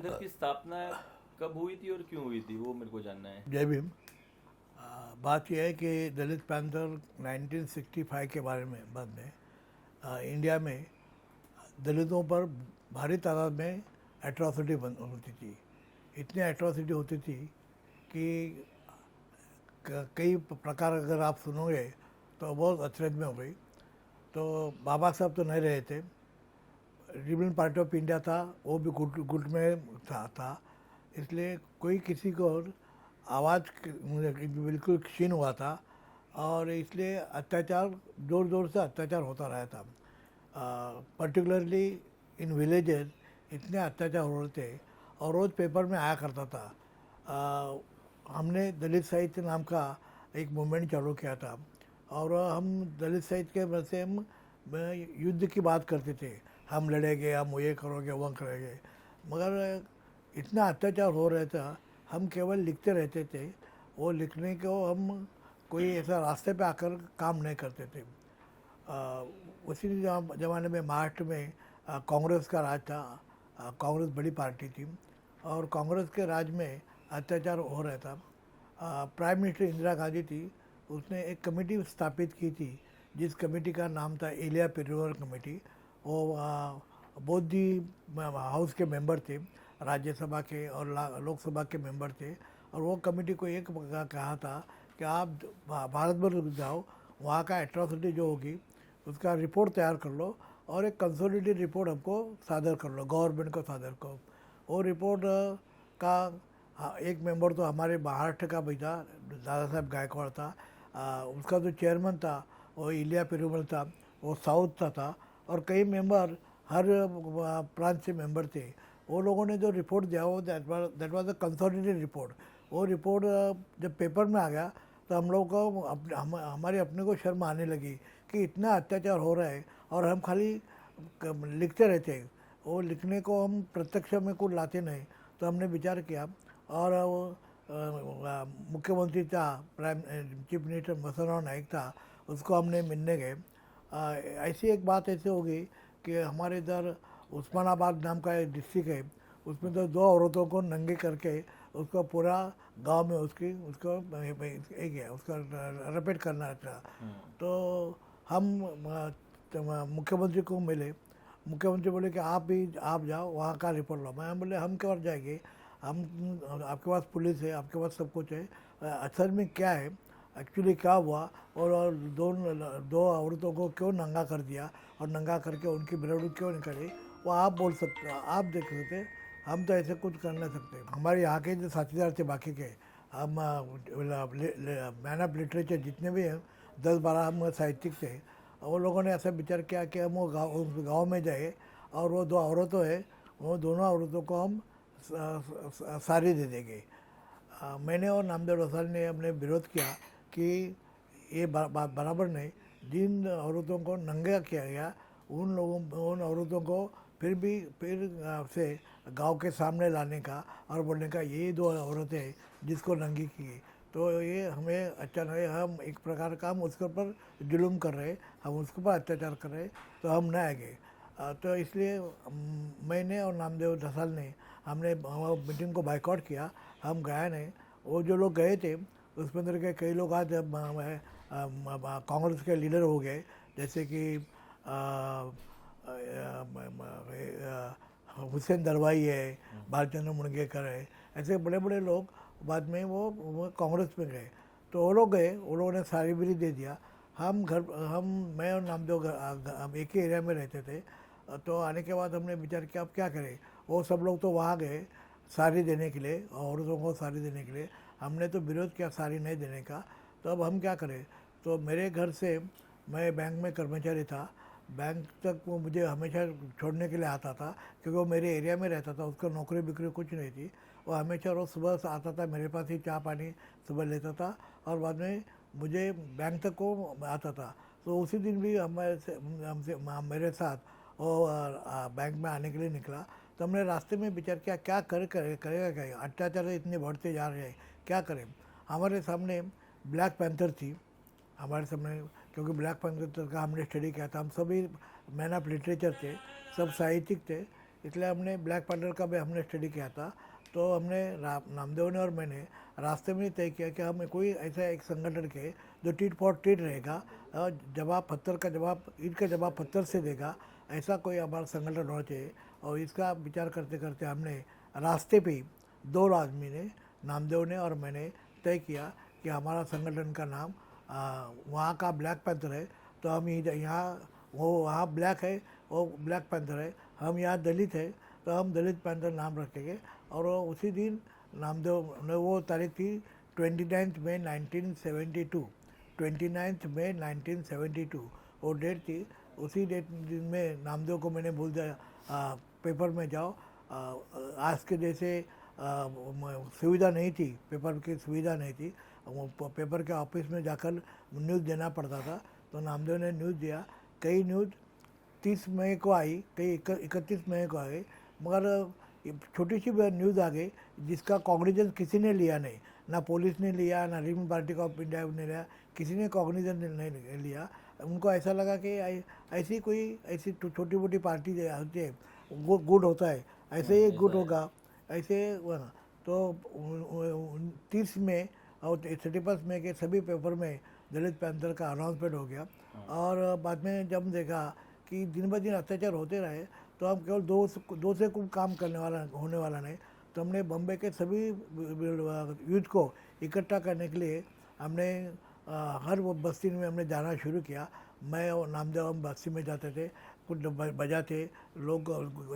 Panther की स्थापना कब हुई थी और क्यों हुई थी, वो मेरे को जानना है। जय भीम। बात यह है कि दलित पैंथर 1965 के बारे में बाद में इंडिया में दलितों पर भारी तादाद में एट्रॉसिटी होती थी। इतनी एट्रॉसिटी होती थी कि कई प्रकार अगर आप सुनोगे तो बहुत अचरज में हो गई। तो बाबा साहब तो नहीं रहे थे, रिपब्लिकन पार्टी ऑफ इंडिया था, वो भी गुट में था। इसलिए कोई किसी को आवाज़ बिल्कुल क्षीण हुआ था और इसलिए अत्याचार जोर जोर से अत्याचार होता रहा था। पर्टिकुलरली इन विलेजेस इतने अत्याचार हो रहे थे और रोज़ पेपर में आया करता था। हमने दलित साहित्य नाम का एक मूवमेंट चालू किया था और हम दलित साहित्य के वजह से हम युद्ध की बात करते थे, हम लड़ेंगे, हम ये करोगे वो करेंगे। मगर इतना अत्याचार हो रहा था, हम केवल लिखते रहते थे। वो लिखने को हम कोई ऐसा रास्ते पे आकर काम नहीं करते थे। उसी ज़माने में महाराष्ट्र में कांग्रेस का राज था। कांग्रेस बड़ी पार्टी थी और कांग्रेस के राज में अत्याचार हो रहा था। प्राइम मिनिस्टर इंदिरा गांधी थी, उसने एक कमेटी स्थापित की थी जिस कमेटी का नाम था एलिया पेरुमल कमेटी। वो बोथ दी हाउस के मेंबर थे, राज्यसभा के और लोकसभा के मेंबर थे। और वो कमेटी को एक कहा था कि आप भारत भर जाओ, वहाँ का एट्रॉसिटी जो होगी उसका रिपोर्ट तैयार कर लो और एक कंसोलिडेटेड रिपोर्ट हमको सादर कर लो, गवर्नमेंट को सादर करो। वो रिपोर्ट का एक मेंबर तो हमारे महाराष्ट्र का भी था, दादा साहब गायकवाड़ था। उसका जो चेयरमैन था वो इलिया पेरुमल था, वो साउथ था और कई मेंबर हर प्रांत से मेंबर थे। वो लोगों ने जो रिपोर्ट दिया वो that was a consolidated report. वो रिपोर्ट जब पेपर में आ गया तो हम लोग को हमारे अपने को शर्म आने लगी कि इतना अत्याचार हो रहा है और हम खाली लिखते रहते हैं। वो लिखने को हम प्रत्यक्ष में कुछ लाते नहीं। तो हमने विचार किया और वो मुख्यमंत्री था, प्राइम चीफ मिनिस्टर मसनराव नाइक था, उसको हमने मिलने गए। ऐसी एक बात ऐसे हो गई कि हमारे इधर उस्मानाबाद नाम का एक डिस्ट्रिक्ट है, उसमें तो दो औरतों को नंगे करके उसको पूरा गांव में उसको एक है उसका रिपीट करना था। तो हम मुख्यमंत्री को मिले। मुख्यमंत्री बोले कि आप जाओ वहाँ का रिपोर्ट लो। मैं बोले हम क्यों जाएंगे, हम आपके पास पुलिस है, आपके पास सब कुछ है, असल में क्या है, एक्चुअली क्या हुआ और दो औरतों को क्यों नंगा कर दिया और नंगा करके उनकी ब्लड क्यों निकली, वो आप बोल सकते, आप देख सकते। हम तो ऐसे कुछ कर नहीं सकते। हमारे यहाँ के जो साथीदार थे बाकी के, हम मैन ऑफ लिटरेचर जितने भी हैं 10-12 हम साहित्यिक थे। वो लोगों ने ऐसा विचार किया कि हम वो गाँव में जाए और वो दो औरतों है, वो दोनों औरतों को हम साड़ी दे देंगे। मैंने और नामदेव रसाल ने हमने विरोध किया कि ये बात बराबर नहीं। जिन औरतों को नंगा किया गया उन औरतों को फिर से गांव के सामने लाने का और बोलने का ये दो औरतें जिसको नंगी की गई, तो ये हमें अच्छा नहीं, हम एक प्रकार का हम उसके ऊपर जुल्म कर रहे, हम उसके ऊपर अत्याचार कर रहे, तो हम न आएंगे। तो इसलिए मैंने और नामदेव रसाल ने हमने मीटिंग को बाइकआउट किया, हम गए नहीं। वो जो लोग गए थे उसमें अंदर के कई लोग आज कांग्रेस के लीडर हो गए, जैसे कि हुसैन दरवाई है, भालचंद्र मुणगेकर है, ऐसे बड़े बड़े लोग बाद में वो कांग्रेस में गए। तो वो लोग गए, वो लोगों ने साड़ी भी दे दिया। मैं और नामदेव हम एक ही एरिया में रहते थे। तो आने के बाद हमने विचार किया अब क्या करें। वो सब लोग तो वहाँ गए साड़ी देने के लिए, औरतों को साड़ी देने के लिए। हमने तो विरोध किया साड़ी नहीं देने का। तो अब हम क्या करें। तो मेरे घर से, मैं बैंक में कर्मचारी था, बैंक तक वो मुझे हमेशा छोड़ने के लिए आता था क्योंकि वो मेरे एरिया में रहता था, उसको नौकरी बिक्री कुछ नहीं थी। वो हमेशा रोज़ सुबह से आता था, मेरे पास ही चाय पानी सुबह लेता था और बाद में मुझे बैंक तक को आता था। तो उसी दिन भी मेरे साथ वो बैंक में आने के लिए निकला। तो हमने रास्ते में विचार किया क्या करेगा क्या, अत्याचार इतने बढ़ते जा रहे हैं, क्या करें। हमारे सामने ब्लैक पैंथर थी हमारे सामने, क्योंकि ब्लैक पैंथर का हमने स्टडी किया था। हम सभी मैन ऑफ लिटरेचर थे, सब साहित्यिक थे। इसलिए हमने ब्लैक पैंथर का भी हमने स्टडी किया था। तो हमने नामदेव ने और मैंने रास्ते में तय किया कि हमें कोई ऐसा एक संगठन के जो टीट फॉर टीट रहेगा, जवाब पत्थर का जवाब ईंट का जवाब पत्थर से देगा, ऐसा कोई हमारा संगठन होना चाहिए। और इसका विचार करते करते हमने रास्ते पे ही दो आदमी ने, नामदेव ने और मैंने तय किया कि हमारा संगठन का नाम वहाँ का ब्लैक पैंथर है, तो हम यहाँ, वो वहाँ ब्लैक है, वो ब्लैक पैंथर है, हम यहाँ दलित है, तो हम दलित पैंथर नाम रखेंगे। और उसी दिन नामदेव ने, वो तारीख थी 29 मई 1972, 29 मई 1972 वो डेट थी। उसी डेट दिन में नामदेव को मैंने बोल दिया पेपर में जाओ। आज के जैसे सुविधा नहीं थी, पेपर की सुविधा नहीं थी, वो पेपर के ऑफिस में जाकर न्यूज़ देना पड़ता था। तो नामदेव ने न्यूज़ दिया, कई न्यूज़ 30 मई को आई, कई 31 मई को आ गई, मगर छोटी सी न्यूज़ आ गई जिसका कॉग्निजेंस किसी ने लिया नहीं, ना पुलिस ने लिया, ना रिपब्लिकन पार्टी ऑफ इंडिया ने लिया, किसी ने कॉग्निजेंस नहीं लिया। उनको ऐसा लगा कि ऐसी कोई ऐसी छोटी मोटी पार्टी होती है, गुड होता है, ऐसे ही गुड होगा, ऐसे। तो 30 में और 31 में के सभी पेपर में दलित पैंथर का अनाउंसमेंट हो गया। और बाद में जब देखा कि दिन ब दिन अत्याचार होते रहे, तो हम केवल दो से कुछ काम होने वाला नहीं, तो हमने बम्बई के सभी यूथ को इकट्ठा करने के लिए हमने हर वो बस्ती में हमने जाना शुरू किया। मैं और नामदेव हम बस्ती में जाते थे, कुछ बजाते, लोग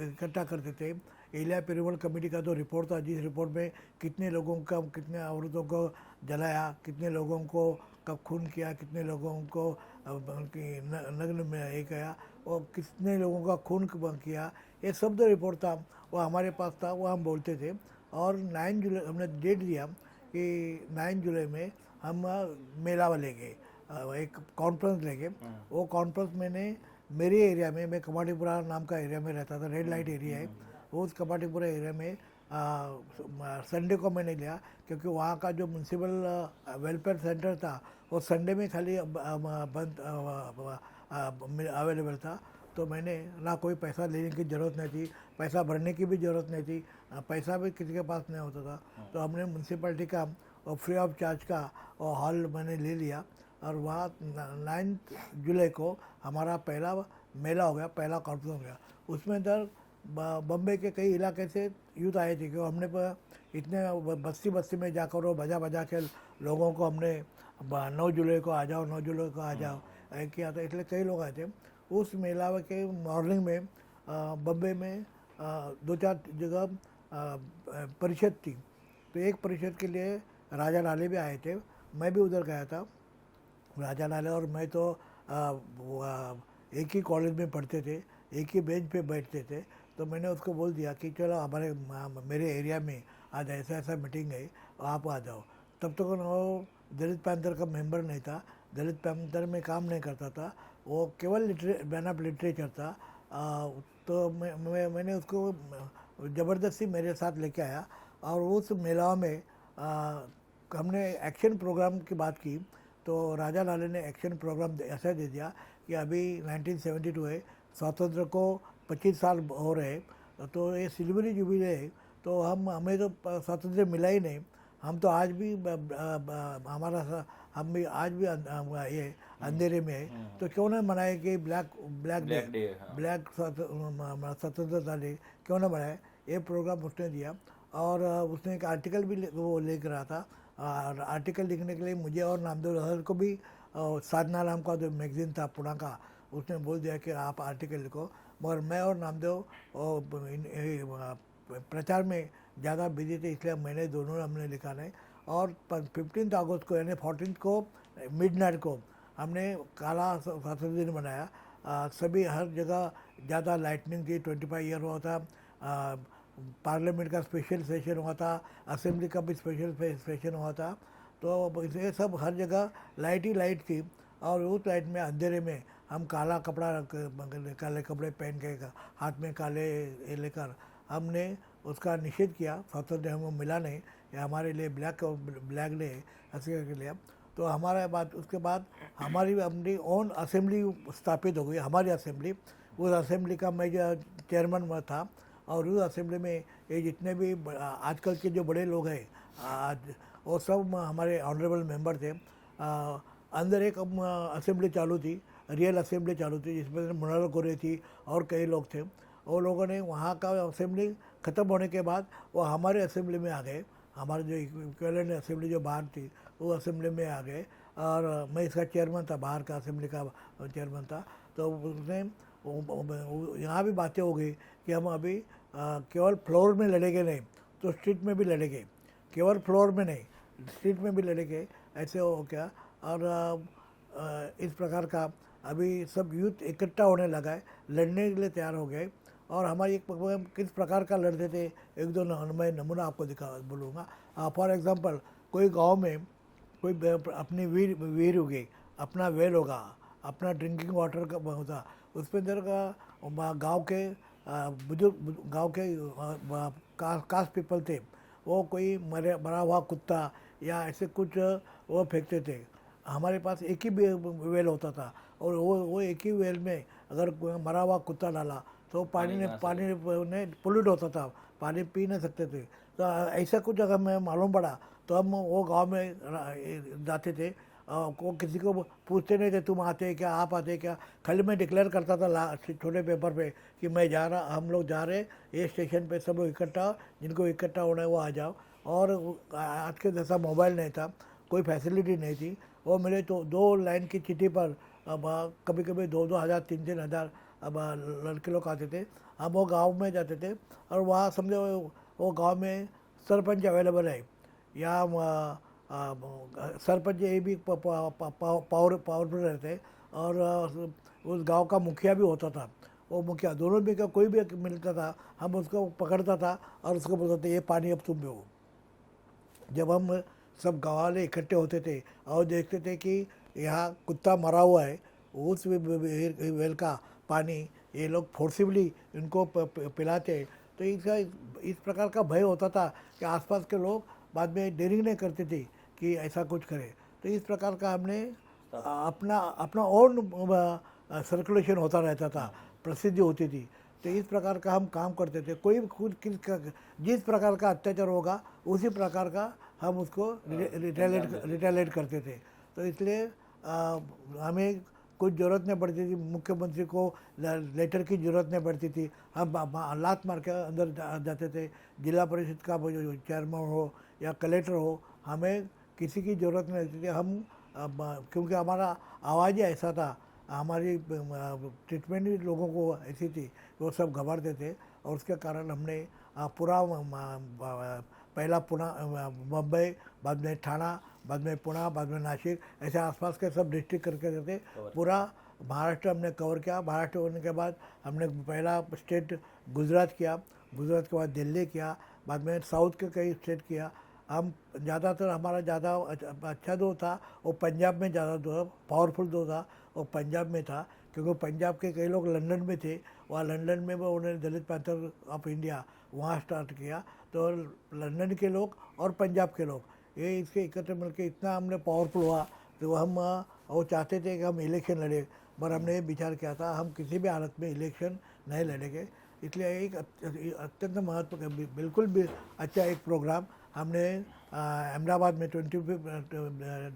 इकट्ठा करते थे। एलिया पेरुमल कमेटी का जो रिपोर्ट था, जिस रिपोर्ट में कितने लोगों का, कितने औरतों को जलाया, कितने लोगों को कब खून किया, कितने लोगों को नग्न में ये किया, और कितने लोगों का खून किया, ये सब जो रिपोर्ट था वो हमारे पास था, वो हम बोलते थे। और 9 जुलाई हमने डेट दिया कि 9 जुलाई में हम मेला लेंगे, एक कॉन्फ्रेंस लेंगे। वो कॉन्फ्रेंस मैंने मेरे एरिया में, मैं कमाटीपुरा नाम का एरिया में रहता था, रेड लाइट एरिया है, वो उस कमाटीपुरा एरिया में संडे को मैंने लिया, क्योंकि वहाँ का जो म्यूनसिपल वेलफेयर सेंटर था वो संडे में खाली बंद अवेलेबल था। तो मैंने ना कोई पैसा लेने की ज़रूरत नहीं थी, पैसा भरने की भी ज़रूरत नहीं थी, पैसा भी किसी के पास नहीं होता था। तो हमने म्यूनसिपलिटी का और फ्री ऑफ चार्ज का हॉल मैंने ले लिया, और वहाँ 9 जुलाई को हमारा पहला मेला हो गया, पहला कॉन्फ्रेंस हो गया। उसमें इधर बम्बई के कई इलाके से यूथ आए थे, क्योंकि हमने इतने बस्ती में जाकर और बजा के लोगों को हमने 9 जुलाई को आ जाओ, 9 जुलाई को आ जाओ किया था, इसलिए कई लोग आए थे। उस मेला के मॉर्निंग में बम्बई में 2-4 जगह परिषद थी, तो एक परिषद के लिए राजा लाले भी आए थे, मैं भी उधर गया था। राजा लाले और मैं तो एक ही कॉलेज में पढ़ते थे, एक ही बेंच पे बैठते थे। तो मैंने उसको बोल दिया कि चलो मेरे एरिया में आज ऐसा मीटिंग है, आप आ जाओ। तब तक वो दलित पैंथर का मेंबर नहीं था, दलित पैंथर में काम नहीं करता था, वो केवल बैन ऑफ लिटरेचर था। तो मैंने उसको ज़बरदस्ती मेरे साथ लेके आया, और उस मेला में हमने एक्शन प्रोग्राम की बात की। तो राजा लाले ने एक्शन प्रोग्राम ऐसा दे दिया कि अभी 1972 है, स्वातंत्र को 25 साल हो रहे, तो ये सिल्वरी जुबली है, तो हमें तो स्वातंत्र मिला ही नहीं, हम तो आज भी हम भी आज भी ये अंधेरे में है, तो क्यों ना मनाए कि ब्लैक स्वतंत्रता डे क्यों ना मनाए। ये प्रोग्राम उसने दिया, और उसने एक आर्टिकल भी वो लेकर रहा था। आर्टिकल लिखने के लिए मुझे और नामदेव हर को भी साधना नाम का जो मैगजीन था पुणे का, उसने बोल दिया कि आप आर्टिकल लिखो। मगर मैं और नामदेव प्रचार में ज़्यादा बिजी थे, इसलिए मैंने दोनों हमने लिखा नहीं। और 15 अगस्त को यानी 14 को मिडनाइट को हमने काला स्वातंत्र दिन मनाया। सभी हर जगह ज़्यादा लाइटनिंग थी, 25 ईयर हुआ था, पार्लियामेंट का स्पेशल सेशन हुआ था, असेंबली का भी स्पेशल सेशन हुआ था। तो ये सब हर जगह लाइट ही लाइट थी, और उस लाइट में अंधेरे में हम काला काले कपड़े पहन के, हाथ में काले लेकर हमने उसका निषेध किया। स्वातंत्र हमको मिला नहीं, ये हमारे लिए ब्लैक डे ऐसे के लिए। तो हमारे बाद उसके बाद हमारी अपनी ओन असेंबली स्थापित हो गई, हमारी असेंबली। उस असेंबली का मैं जो चेयरमैन था, और उस असेंबली में ये जितने भी आजकल के जो बड़े लोग हैं आज वो सब हमारे ऑनरेबल मेंबर थे। अंदर एक असेंबली चालू थी, रियल असेंबली चालू थी, जिसमें मृणाल गोरे थी और कई लोग थे। वो लोगों ने वहाँ का असेंबली ख़त्म होने के बाद वो हमारे असेंबली में आ गए, हमारे जो इक्विवेलेंट असेंबली जो बाहर थी वो असेंबली में आ गए। और मैं इसका चेयरमैन था, बाहर का असेंबली का चेयरमैन था। तो उसने यहाँ भी बातें हो गई कि हम अभी केवल फ्लोर में लड़ेंगे नहीं तो स्ट्रीट में भी लड़ेंगे, केवल फ्लोर में नहीं स्ट्रीट में भी लड़ेंगे, ऐसे हो क्या। और इस प्रकार का अभी सब यूथ इकट्ठा होने लगा है, लड़ने के लिए तैयार हो गए। और हमारी एक किस प्रकार का लड़ते थे, एक दो मैं नमूना आपको बोलूँगा। फॉर एग्जांपल कोई गांव में कोई अपनी वीर होगी, अपना वेल होगा, अपना ड्रिंकिंग वाटर का होता, उसमें अंदर का गाँव के बुजुर्ग गाँव के कास्ट पीपल थे, वो कोई मरा हुआ कुत्ता या ऐसे कुछ वो फेंकते थे। हमारे पास एक ही वेल होता था और वो एक ही वेल में अगर मरा हुआ कुत्ता डाला तो पानी ने पोल्यूट होता था, पानी पी नहीं सकते थे। तो ऐसा कुछ अगर मैं मालूम पड़ा तो हम वो गांव में जाते थे। को किसी को पूछते नहीं थे तुम आते क्या, आप आते क्या, खाली मैं डिक्लेयर करता था छोटे पेपर पे कि मैं जा रहा, हम लोग जा रहे ये स्टेशन पे, सब लोग इकट्ठा, जिनको इकट्ठा होना है वो आ जाओ। और आज के जैसा मोबाइल नहीं था, कोई फैसिलिटी नहीं थी। वो मेरे तो 2 लाइन की चिट्ठी पर अब कभी कभी 2-2 हज़ार 3-3 हज़ार अब लड़के लोग आते थे। हम वो गांव में जाते थे और वहाँ समझो वो गांव में सरपंच अवेलेबल है या सरपंच ये भी पावरफुल रहते। और उस गांव का मुखिया भी होता था, वो मुखिया दोनों में का कोई भी मिलता था, हम उसको पकड़ता था और उसको बोलते थे ये पानी अब तुम पियो। जब हम सब गाँव वाले इकट्ठे होते थे और देखते थे कि यहाँ कुत्ता मरा हुआ है, उस वेल का पानी ये लोग फोर्सिबली इनको पिलाते, तो इसका इस प्रकार का भय होता था कि आसपास के लोग बाद में डेयरिंग नहीं करते थे कि ऐसा कुछ करें। तो इस प्रकार का हमने अपना ओन सर्कुलेशन होता रहता था, प्रसिद्धि होती थी। तो इस प्रकार का हम काम करते थे। कोई खुद जिस प्रकार का अत्याचार होगा उसी प्रकार का हम उसको रिटेलेट करते थे। तो इसलिए हमें कुछ ज़रूरत नहीं पड़ती थी, मुख्यमंत्री को लेटर की ज़रूरत नहीं पड़ती थी, हम लात मार के अंदर जाते थे। जिला परिषद का जो चेयरमैन हो या कलेक्टर हो, हमें किसी की ज़रूरत नहीं रहती थी। हम क्योंकि हमारा आवाज़ ही ऐसा था, हमारी ट्रीटमेंट भी लोगों को ऐसी थी, वो सब घबराते थे। और उसके कारण हमने पूरा पहला मुंबई, बाद में ठाणा, बाद में पुणे, बाद में नासिक, ऐसे आसपास के सब डिस्ट्रिक्ट करके थे। पूरा महाराष्ट्र हमने कवर किया। महाराष्ट्र होने के बाद हमने पहला स्टेट गुजरात किया, गुजरात के बाद दिल्ली किया, बाद में साउथ के कई स्टेट किया। हम ज़्यादातर हमारा ज़्यादा अच्छा दो था वो पंजाब में, ज़्यादा दो पावरफुल दो था वो पंजाब में था, क्योंकि पंजाब के कई लोग लंदन में थे। वहाँ लंदन में वो उन्होंने दलित पैंथर ऑफ इंडिया वहाँ स्टार्ट किया। तो लंदन के लोग और पंजाब के लोग ये इसके इकट्ठे मिलकर इतना हमने पावरफुल हुआ। तो हम वो चाहते थे कि हम इलेक्शन लड़े, पर हमने ये विचार किया था हम किसी भी हालत में इलेक्शन नहीं लड़ेंगे। इसलिए एक अत्यंत महत्व बिल्कुल भी अच्छा एक प्रोग्राम हमने अहमदाबाद में 25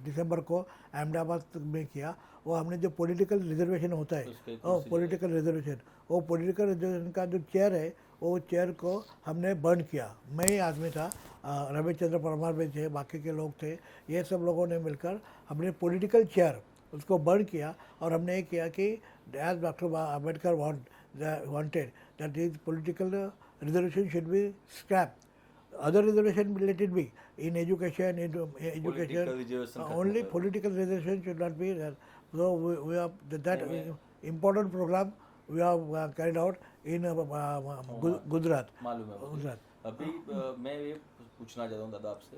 दिसंबर को अहमदाबाद में किया। वो हमने जो पॉलिटिकल रिजर्वेशन होता है, पॉलिटिकल रिजर्वेशन, वो पॉलिटिकल रिजर्वेशन का जो चेयर है वो चेयर को हमने बंद किया। मैं ही आदमी था, रविचंद्र परमार भी थे, बाकी के लोग थे, ये सब लोगों ने मिलकर हमने पॉलिटिकल चेयर उसको बंद किया। और हमने ये किया कि as doctor Ambedkar wanted that this political reservation should be scrap, other reservation let it be in education, only political reservation should not be there. So we have that important program we have carried out in Gujarat. मालूम है गुजरात। अभी मैं ये पूछना चाहता हूँ दादा आपसे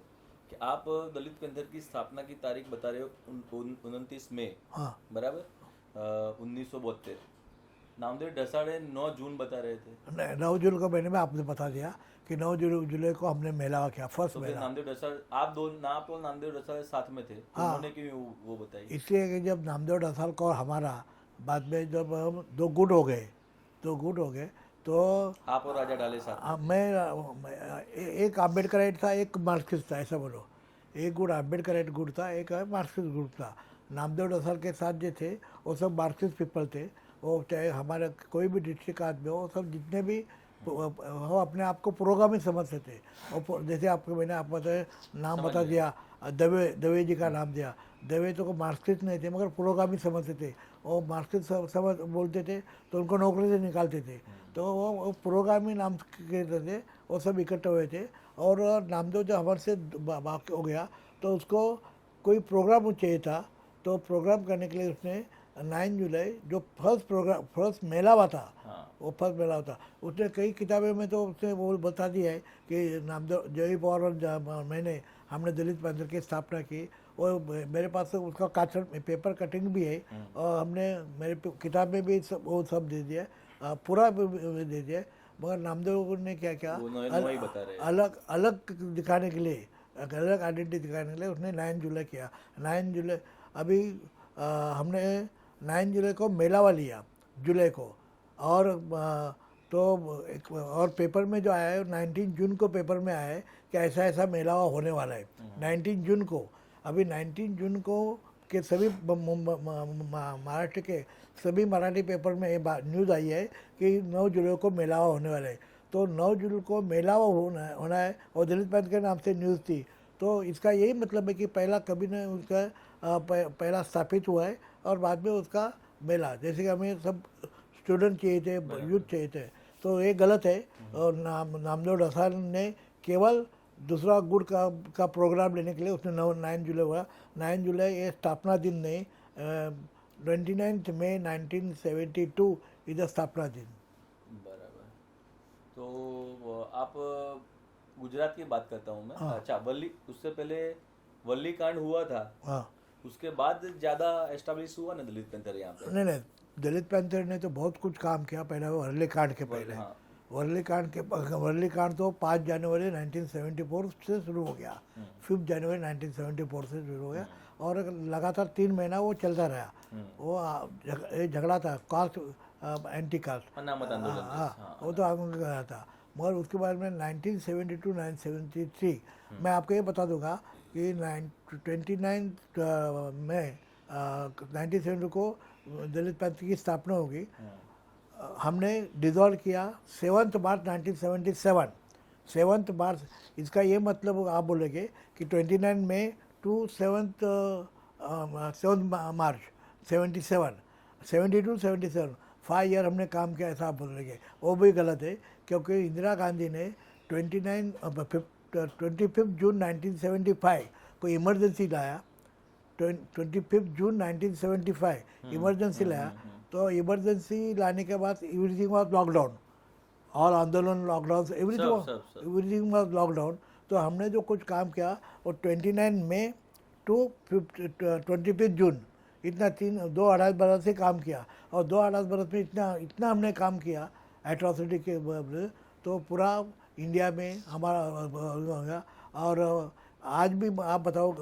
कि आप दलित पैंथर की स्थापना की तारीख बता रहे हो 29 मई, हाँ बराबर, 1972। नामदेव ढसाड़े 9 जून बता रहे थे। 9 जून को मैंने आपने बता दिया कि 9 जुलाई को हमने मेला किया, फर्स्ट तो मेला। नामदेव ढसाड़ आप और नामदेव ढसाड़ साथ में थे, तो उन्होंने क्यों वो बताई? इसलिए कि जब नामदेव ढसाल को और हमारा बाद में जब हम दो गुट हो गए तो आप और राजा ढाले साथ में? एक अम्बेडकराइट था, एक मार्क्सिस्ट था, ऐसा बोलो। एक गुट अम्बेडकराइट गुट था, एक मार्क्सिस्ट गुट था। नामदेव डसाल के साथ जो थे वो सब मार्क्सिस्ट पीपल थे। वो चाहे हमारे कोई भी डिस्ट्रिक्ट आदमी हो, वो सब जितने भी वो अपने आप को पुरोगामी समझते थे। और जैसे आपको मैंने आप नाम समझ बता गया। दिया, दवे जी का नाम दिया। दवे तो को मार्क्सिस्ट नहीं थे मगर पुरोगामी समझते थे। वो मार्क्सिस्ट समझ बोलते थे तो उनको नौकरी से निकालते थे। तो वो पुरोगामी नाम कहते थे। वो सब इकट्ठे हुए थे। और नामदेव जो हमारे से बाकी हो गया तो उसको कोई प्रोग्राम चाहिए था। तो प्रोग्राम करने के लिए उसने 9 जुलाई जो फर्स्ट मेला हुआ था, हाँ। वो फर्स्ट मेला था। उसने कई किताबें में तो उसने वो बता दिया है कि नामदेव जय पवार और मैंने हमने दलित पैंथर की स्थापना की। और मेरे पास तो उसका पेपर कटिंग भी है। और हमने मेरे किताब में भी वो सब दे दिया, पूरा दे दिया। मगर नामदेव ने क्या क्या वो नोए ही बता रहे हैं। अलग अलग दिखाने के लिए, अलग आइडेंटिटी दिखाने के लिए उसने 9 जुलाई किया। 9 जुलाई अभी हमने 9 जुलाई को मेलावा लिया, जुलाई को। और तो और पेपर में जो आया है 19 जून को पेपर में आया है कि ऐसा ऐसा मेलावा होने वाला है 19 जून को। अभी 19 जून को के सभी महाराष्ट्र के सभी मराठी पेपर में ये न्यूज़ आई है कि 9 जुलाई को मेलावा होने वाला है। तो 9 जुलाई को मेलावा होना है और दलित पंथ के नाम से न्यूज़ थी। तो इसका यही मतलब है कि पहला कभी ने उसका पहला स्थापित हुआ है और बाद में उसका मेला। जैसे कि हमें सब स्टूडेंट चाहिए थे, यूथ चाहिए थे, तो ये गलत है। और नामदेव डसाल ने केवल दूसरा गुड़ का प्रोग्राम लेने के लिए उसने 9 जुलाई हुआ। 9 जुलाई ये स्थापना दिन नहीं, 29 मई 1972 इज द स्थापना दिन। बराबर। तो आप गुजरात की बात करता हूँ मैं। हाँ। अच्छा, वल्ली उससे पहले वल्ली कांड हुआ था, हाँ, उसके बाद ज़्यादा एस्टेब्लिश हुआ ना दलित पेंथर यहाँ पे? नहीं, दलित पैंथर ने तो बहुत कुछ काम किया पहले, वर्ली कांड के पहले। हाँ। वर्ली कांड तो 5 जनवरी 1974 से शुरू हो गया, 5 जनवरी 1974 से शुरू हो गया। और लगातार 3 महीना वो चलता रहा। वो झगड़ा था कास्ट, एंटी कास्ट, अनामत आंदोलन। हाँ, वो तो आगे गया था। मगर उसके बाद में 1972 1973 मैं आपको ये बता दूंगा कि 29 मई 1970 को दलित पंथ की स्थापना होगी। हमने डिज़ोल्व किया 7 मार्च 1977, 7 मार्च। इसका ये मतलब आप बोलेंगे कि 29 मई टू 7 मार्च 77, 72 77 5 ईयर हमने काम किया, ऐसा आप बोलेंगे। वो भी गलत है क्योंकि इंदिरा गांधी ने 25 जून 1975 को इमरजेंसी लाया। 25 जून 1975 इमरजेंसी लाया। तो इमरजेंसी लाने के बाद एवरीथिंग वाज लॉकडाउन, ऑल आंदोलन लॉकडाउन, सब। Everything was lockdown. तो हमने जो कुछ काम किया वो 29 मई टू 25 जून, इतना 2-2.5 बरस से काम किया। और 2-2.5 बरस में इतना हमने काम किया एट्रॉसिटी के तो पूरा इंडिया में हमारा हो गया। और आज भी आप बताओ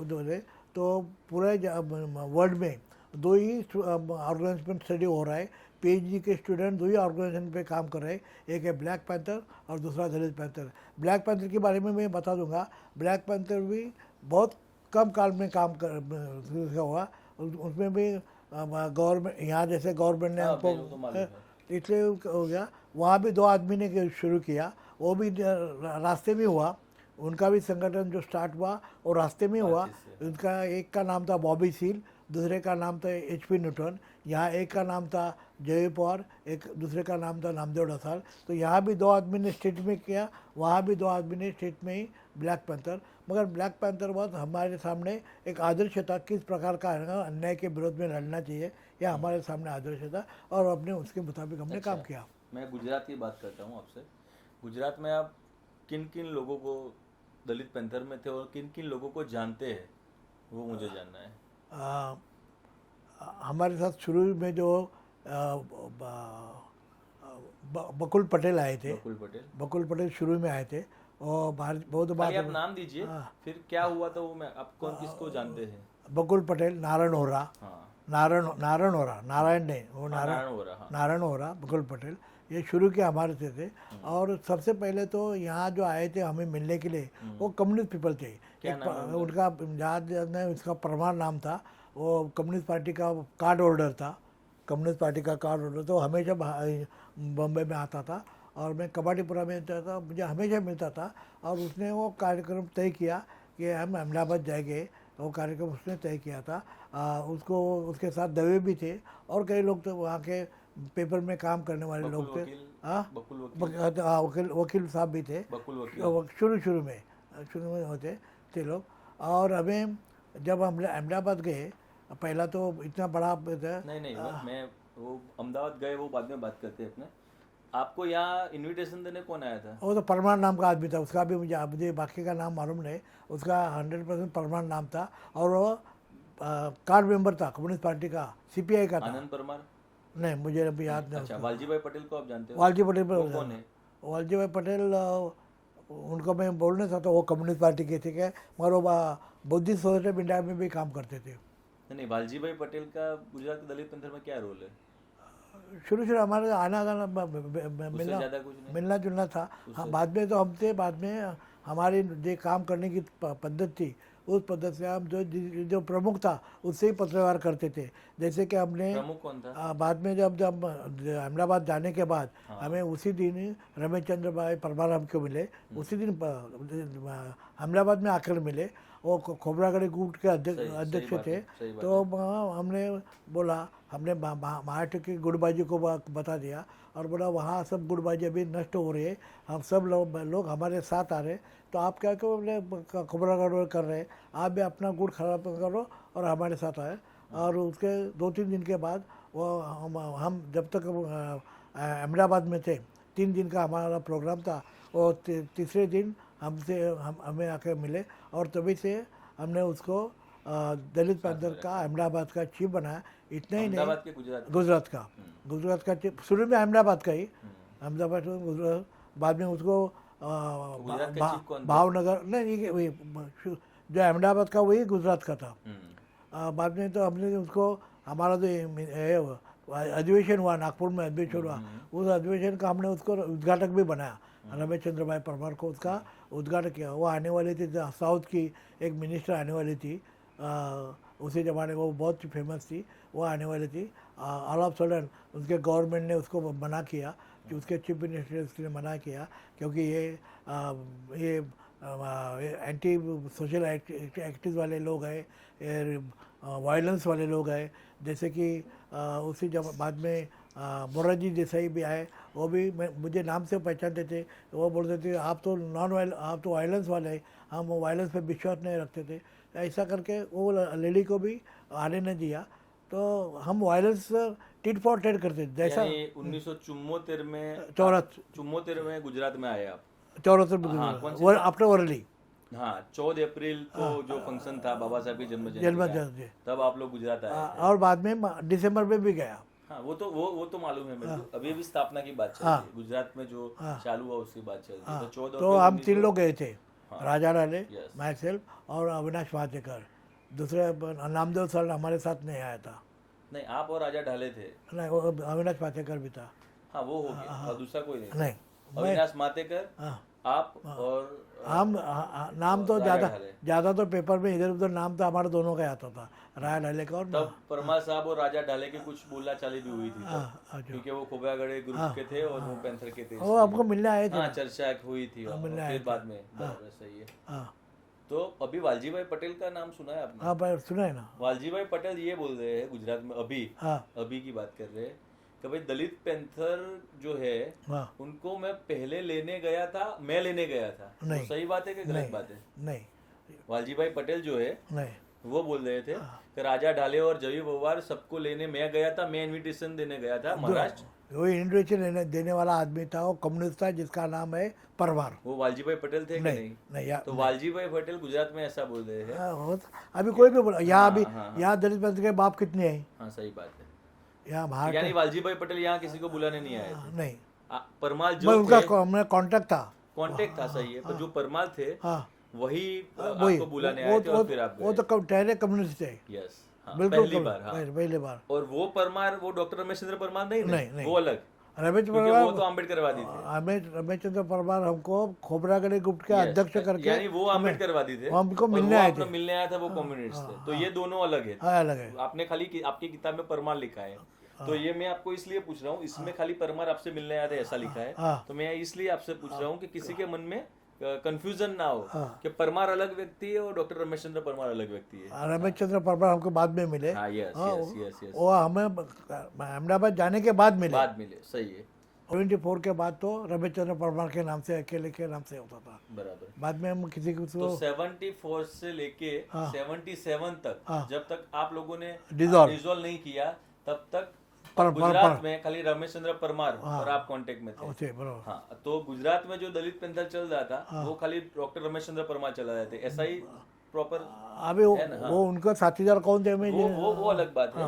तो पूरे वर्ल्ड में 2 ही ऑर्गेनाइजेशन स्टडी हो रहा है। पीएचडी के स्टूडेंट 2 ही ऑर्गेनाइजेशन पे काम कर रहे हैं, एक है ब्लैक पैंथर और दूसरा दलित पैंथर। ब्लैक पैंथर के बारे में मैं बता दूंगा, ब्लैक पैंथर भी बहुत कम काल में काम कर हुआ। उसमें भी गवर्नमेंट, यहाँ जैसे गवर्नमेंट ने हाँ, हमको वो तो मालूम है। इसलिए हो गया। वहाँ भी 2 आदमी ने शुरू किया, वो भी रास्ते में हुआ। उनका भी संगठन जो स्टार्ट हुआ वो रास्ते में हुआ। उनका एक का नाम था बॉबी सील, दूसरे का नाम था HP न्यूटन। यहाँ एक का नाम था जय पवार, एक दूसरे का नाम था नामदेव डसाल। तो यहाँ भी 2 आदमी ने स्टेट में किया, वहाँ भी 2 आदमी ने स्टेट में ही ब्लैक पैंथर। मगर ब्लैक पैंथर बहुत हमारे सामने एक आदर्श था, किस प्रकार का अन्याय के विरोध में लड़ना चाहिए, यह हमारे सामने आदर्श था। और अपने उसके मुताबिक हमने काम किया। मैं गुजरात की बात करता हूँ आपसे। गुजरात में आप किन किन लोगों को दलित पैंथर में थे और किन किन लोगों को जानते हैं, वो मुझे जानना है। हमारे साथ शुरू में जो बकुल पटेल आए थे, बकुल पटेल शुरू में आए थे और बहुत बात। आप नाम दीजिए, फिर क्या हुआ तो वो मैं आप कौन किसको जानते हैं? बकुल पटेल, नारायण होरा, हाँ। नारायण होरा, नारायण नहीं, वो नारायण होरा, हाँ। नारायण होरा, बकुल पटेल, ये शुरू किया हमारे से थे। और सबसे पहले तो यहाँ जो आए थे हमें मिलने के लिए वो कम्युनिस्ट पीपल थे। क्या नाम है उनका याद नहीं, उसका परमार नाम था। वो कम्युनिस्ट पार्टी का कार्ड होल्डर था, कम्युनिस्ट पार्टी का कार्ड होल्डर। तो हमेशा बॉम्बे में आता था और मैं कबाडीपुरा में था, मुझे हमेशा मिलता था। और उसने वो कार्यक्रम तय किया कि हम अहमदाबाद जाएंगे। वो कार्यक्रम उसने तय किया था। उसको उसके साथ दवे भी थे और कई लोग तो वहाँ के पेपर में काम करने वाले लोग थे। वकील साहब भी थे शुरू में होते थे लोग। और हमें जब हम अहमदाबाद गए, पहला तो इतना बड़ा नहीं मैं वो अहमदाबाद गए वो बाद में बात करते हैं अपने। आपको यहाँ इनविटेशन देने कौन आया था? वो तो परमार नाम का आदमी था, उसका भी मुझे बाकी का नाम मालूम नहीं। उसका 100% परमार नाम था और वो कार्ड मेंबर था कम्युनिस्ट पार्टी का, सीपीआई का था। आनंद परमार? नहीं, मुझे अभी याद नहीं। अच्छा, वालजी भाई पटेल को आप जानते हो? वालजी पटेल कौन है? वालजी भाई पटेल, उनको मैं बोल नहीं सकता, वो कम्युनिस्ट पार्टी के थे क्या, मगर वो बुद्धिस्ट सोसाइटी ऑफ इंडिया में भी काम करते थे। नहीं, वालजी भाई पटेल का गुजरात के दलित पंथर में क्या रोल है? शुरू हमारे आना जाना मिलना जुलना था। हाँ, बाद में तो हम थे, बाद में हमारी जो काम करने की पद्धति थी, उस पद्धति से हम जो प्रमुख था उससे ही पत्रव्यवहार करते थे। जैसे कि हमने प्रमुख कौन था? बाद में जब अहमदाबाद जाने के बाद हमें उसी दिन रमेश चंद्र भाई परमार हमको मिले, उसी दिन अहमदाबाद में आकर मिले। वो खोबरागढ़ी गुट के अध्यक्ष थे। तो हमने बोला, हमने महाराष्ट्र की गुटबाजी को बता दिया और बोला वहाँ सब गुटबाजी अभी नष्ट हो रही है, हम सब लोग हमारे साथ आ रहे, तो आप क्या क्यों खोबरागढ़ कर रहे हैं, आप भी अपना गुट खराब करो और हमारे साथ आए। और उसके 2-3 दिन के बाद वो हम जब तक अहमदाबाद में थे, 3 दिन का हमारा प्रोग्राम था, और तीसरे दिन हमें आके मिले और तभी से हमने उसको दलित पैंथर का अहमदाबाद का चीफ बनाया। इतना ही नहीं, गुजरात का चीफ शुरू में अहमदाबाद का ही, अहमदाबाद गुजरात, बाद में उसको भावनगर, नहीं जो अहमदाबाद का वही गुजरात का था। बाद में तो हमने उसको, हमारा जो अधिवेशन हुआ नागपुर में, अधिवेशन हुआ, उस अधिवेशन का हमने उसको उद्घाटक भी बनाया। रमेश चंद्र भाई परमार को उसका उद्घाटन किया। वो आने वाली थी, साउथ की एक मिनिस्टर आने वाली थी, उसी ज़माने में वो बहुत फेमस थी, वो आने वाली थी। ऑल ऑफ सडन उसके गवर्नमेंट ने उसको मना किया, कि उसके चीफ मिनिस्टर उसने मना किया, क्योंकि ये एंटी सोशल एक्टिविस्ट वाले लोग हैं, वायलेंस वाले लोग हैं। जैसे कि उसी बाद में मोरारजी देसाई भी आए, वो भी मुझे नाम से पहचानते थे। वो बोलते थे आप तो आप तो वायलेंस वाले हैं, हम वायलेंस पे विश्वास नहीं रखते थे। ऐसा करके वो लेडी को भी आने नहीं दिया। तो हम वायलेंस टिट फॉर टेट करते थे। जैसा 1974 में 74 में गुजरात में आए आप? 74 में आफ्टर वरली। हाँ, 14 अप्रैल को जो फंक्शन था बाबा साहब की जन्म जयंती, तब आप लोग गुजरात आए थे। और बाद में दिसंबर में भी गया। हाँ, वो तो मालूम है मेरे को। अभी स्थापना की बात चल रही है, गुजरात में जो चालू हुआ उसकी बात चल रही है। तो 14 तो हम 3 लोग गए थे, राजा डाले, माई सेल्फ और अविनाश वाटेकर। दूसरे नामदेव सर हमारे साथ नहीं आया था। नहीं, आप और राजा ढाले थे? नहीं, वो अविनाश वाटेकर भी था। हाँ, वो हो गया। और दूसरा कोई नहीं, अविनाश मातेकर, आप और हम नाम तो ज़्यादा तो पेपर में इधर उधर नाम तो हमारे दोनों का आता था, राजा ढाले का। और तब परमार साहब और राजा ढाले की कुछ बोला चाली भी हुई थी, क्योंकि वो खोबरागढ़ ग्रुप के थे और वो पैंथर के थे। वो हमको मिलने आए थे। हाँ, चर्चा हुई थी फिर बाद में। सही है। तो अभी वालजी भाई पटेल का नाम सुना है आपने? हाँ, सुना है ना। वालजी भाई पटेल ये बोल रहे हैं गुजरात में अभी की बात कर रहे हैं कि भाई दलित पैंथर जो है उनको मैं पहले लेने गया था, मैं लेने गया था। तो सही बात है कि गलत बात है? नहीं, वालजी भाई पटेल जो है वो बोल रहे थे कि राजा ढाले और जवी पवार सबको लेने मैं गया था, मैं इनविटेशन देने गया था महाराष्ट्र। वो इनविटेशन देने वाला आदमी था, वो कम्युनिस्ट था, जिसका नाम है परमार। वो वालजी भाई पटेल थे कि नहीं? तो वालजी भाई पटेल गुजरात में ऐसा बोल रहे हैं। अभी कोई भी बोला यहाँ दलित पंथ के बाप कितने हैं? हाँ, सही बात है। यानी वालजी भाई पटेल यहाँ किसी को बुलाने नहीं आए थे? नहीं, परमार जो उनका कांटेक्ट था, सही है। पर जो परमार थे वही आपको बुलाने आए थे और फिर आप गए। वो तो ठहरे कम्युनिस्ट थे। यस, बिल्कुल पहली बार। पहली बार। और वो परमार, वो डॉक्टर रमेश चंद्र परमार नहीं, वो अलग। रमेश क्योंकि परमार वो तो अम्बेडकरवादी थे। रमेश चंद्र परमार हमको खोबरागढ़ी गुट के अध्यक्ष करके यानी वो अम्बेडकरवादी थे हमको और मिलने वो आए अपना थे। मिलने आया था, वो कम्युनिस्ट थे। तो ये दोनों अलग है। हाँ अलग है। आपने खाली आपकी किताब में परमार लिखा है, तो ये मैं आपको इसलिए पूछ रहा हूँ, इसमें खाली परमार आपसे मिलने आया था ऐसा लिखा है, तो मैं इसलिए आपसे पूछ रहा हूँ कि किसी के मन में कंफ्यूजन ना हो कि परमार अलग व्यक्ति है और डॉक्टर रमेश चंद्र परमार अलग व्यक्ति है। रमेश चंद्र परमार हमको बाद में मिले। हाँ, यस यस यस यस, वो हमें अहमदाबाद जाने के बाद मिले। सही है। 74 के बाद तो रमेश चंद्र परमार के नाम से, अकेले के नाम से होता था। बराबर। बाद में हम किसी को तो 74 से लेके 77 तक, जब तक आप लोगों ने डिसॉल्व नहीं किया, तब तक गुजरात में खाली रमेश चंद्र परमार और आप कांटेक्ट में थे। हाँ, तो गुजरात में जो दलित पेंथर चल रहा था वो खाली डॉक्टर रमेश चंद्र परमार चला रहे थे, ऐसा ही प्रॉपर। अभी वो उनका साथीदार कौन थे? वो अलग बात है।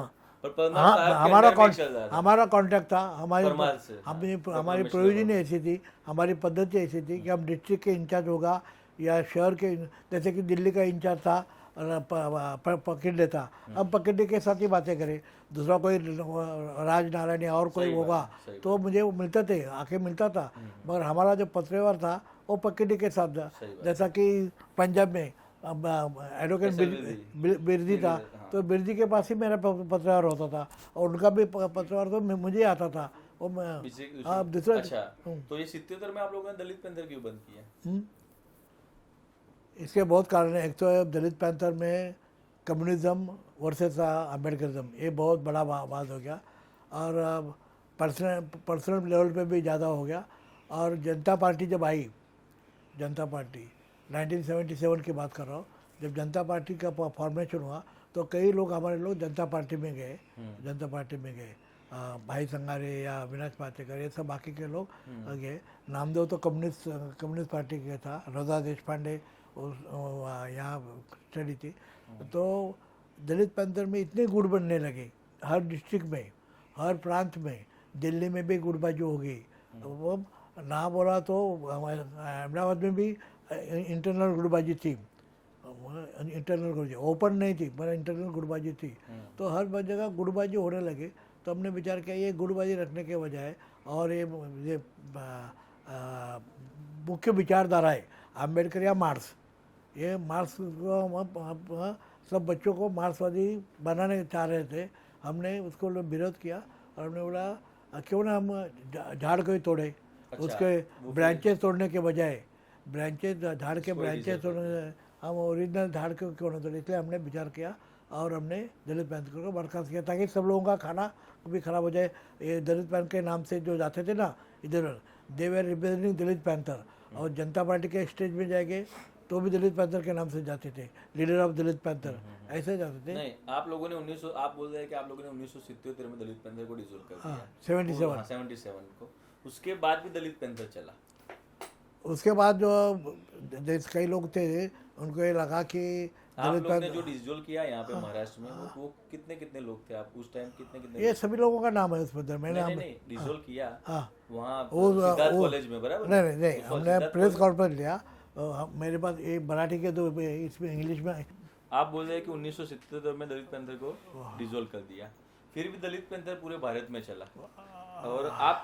हमारा कॉन्टेक्ट था, हमारी प्रोविजन ऐसी थी, हमारी पद्धति ऐसी थी कि हम डिस्ट्रिक्ट के इंचार्ज होगा या शहर के, जैसे कि दिल्ली का इंचार्ज था पकड़े था, अब पकड़े के साथ ही बातें करें, दूसरा कोई राज नारायण या और कोई होगा तो मुझे वो मिलते थे, आके मिलता था। मगर हमारा जो पत्रव्यवहार था वो पकड़े के साथ था। जैसा कि पंजाब में एडवोकेट बिरदी था, तो बिरदी के पास ही मेरा पत्रव्यवहार होता था और उनका भी पत्रव्यवहार तो मुझे आता था। वो दूसरा। अच्छा, तो ये 77 में आप लोगों ने दलित पेंथर क्यों बंद किया? इसके बहुत कारण है। एक तो दलित पैंथर में कम्युनिज्म वर्सेस अम्बेडकरिज्म, ये बहुत बड़ा बात हो गया और पर्सनल लेवल पे भी ज़्यादा हो गया। और जनता पार्टी जब आई, जनता पार्टी 1977 की बात कर रहा हूँ, जब जनता पार्टी का फॉर्मेशन हुआ तो कई लोग, हमारे लोग जनता पार्टी में गए, जनता पार्टी में गए। भाई संगारे या अविनाश पाटेकर, ये सब बाकी के लोग गए। नामदेव तो कम्युनिस्ट पार्टी के था, रोजा देशपांडे यहाँ स्टडी थी। तो दलित पैंथर में इतने गुट बनने लगे, हर डिस्ट्रिक्ट में, हर प्रांत में, दिल्ली में भी गुटबाजी हो गई। वो ना बोला तो अहमदाबाद में भी इंटरनल गुटबाजी थी, इंटरनल गुटबाजी ओपन नहीं थी पर इंटरनल गुटबाजी थी। तो हर जगह गुटबाजी होने लगे। तो हमने विचार किया ये गुटबाजी रखने के बजाय और ये मुख्य विचारधारा है अम्बेडकर या मार्क्स, ये मार्क्स को सब बच्चों को मार्क्सवादी बनाने चाह रहे थे। हमने उसको विरोध किया और हमने बोला क्यों ना हम झाड़ को ही तोड़े। अच्छा, उसके ब्रांचेस तोड़ने के बजाय, ब्रांचेस झाड़ के ब्रांचेस तोड़ने, हम ओरिजिनल झाड़ को क्यों ना तोड़े। इसलिए हमने विचार किया और हमने दलित पैंथर को बर्खास्त किया ताकि सब लोगों का खाना भी खराब हो जाए। ये दलित पैंथर के नाम से जो जाते थे ना इधर, दे वर रिप्रेजेंटिंग दलित पैंथर, और जनता पार्टी के स्टेज में जाएंगे तो भी दलित पैंथर के नाम से जाते थे, लीडर ऑफ दलित पैंथर ऐसे जाते थे। नहीं, आप लोगों ने 1900, आप बोल रहे हैं कि आप लोगों ने 1977 में दलित पैंथर को डिसॉल्व कर दिया। 77 को, उसके बाद भी दलित पैंथर चला। उसके बाद जो कई लोग थे उनको ये लगा कि आप लोग ने जो डिसॉल्व किया यहाँ पे महाराष्ट्र में, वो कितने लोग थे? आप उस टाइम कितने? ये सभी लोगों का नाम है उस पर। मैंने नहीं डिसॉल्व किया वहाँ सिद्धार्थ कॉलेज में, बराबर? नहीं, हमने प्रेस कॉन्फ्रेंस लिया। मेरे पास एक मराठी के दो, इसमें इंग्लिश में। आप बोल रहे हैं कि 1977 में दलित पैंथर को डिसॉल्व कर दिया, फिर भी दलित पैंथर पूरे भारत में चला और आप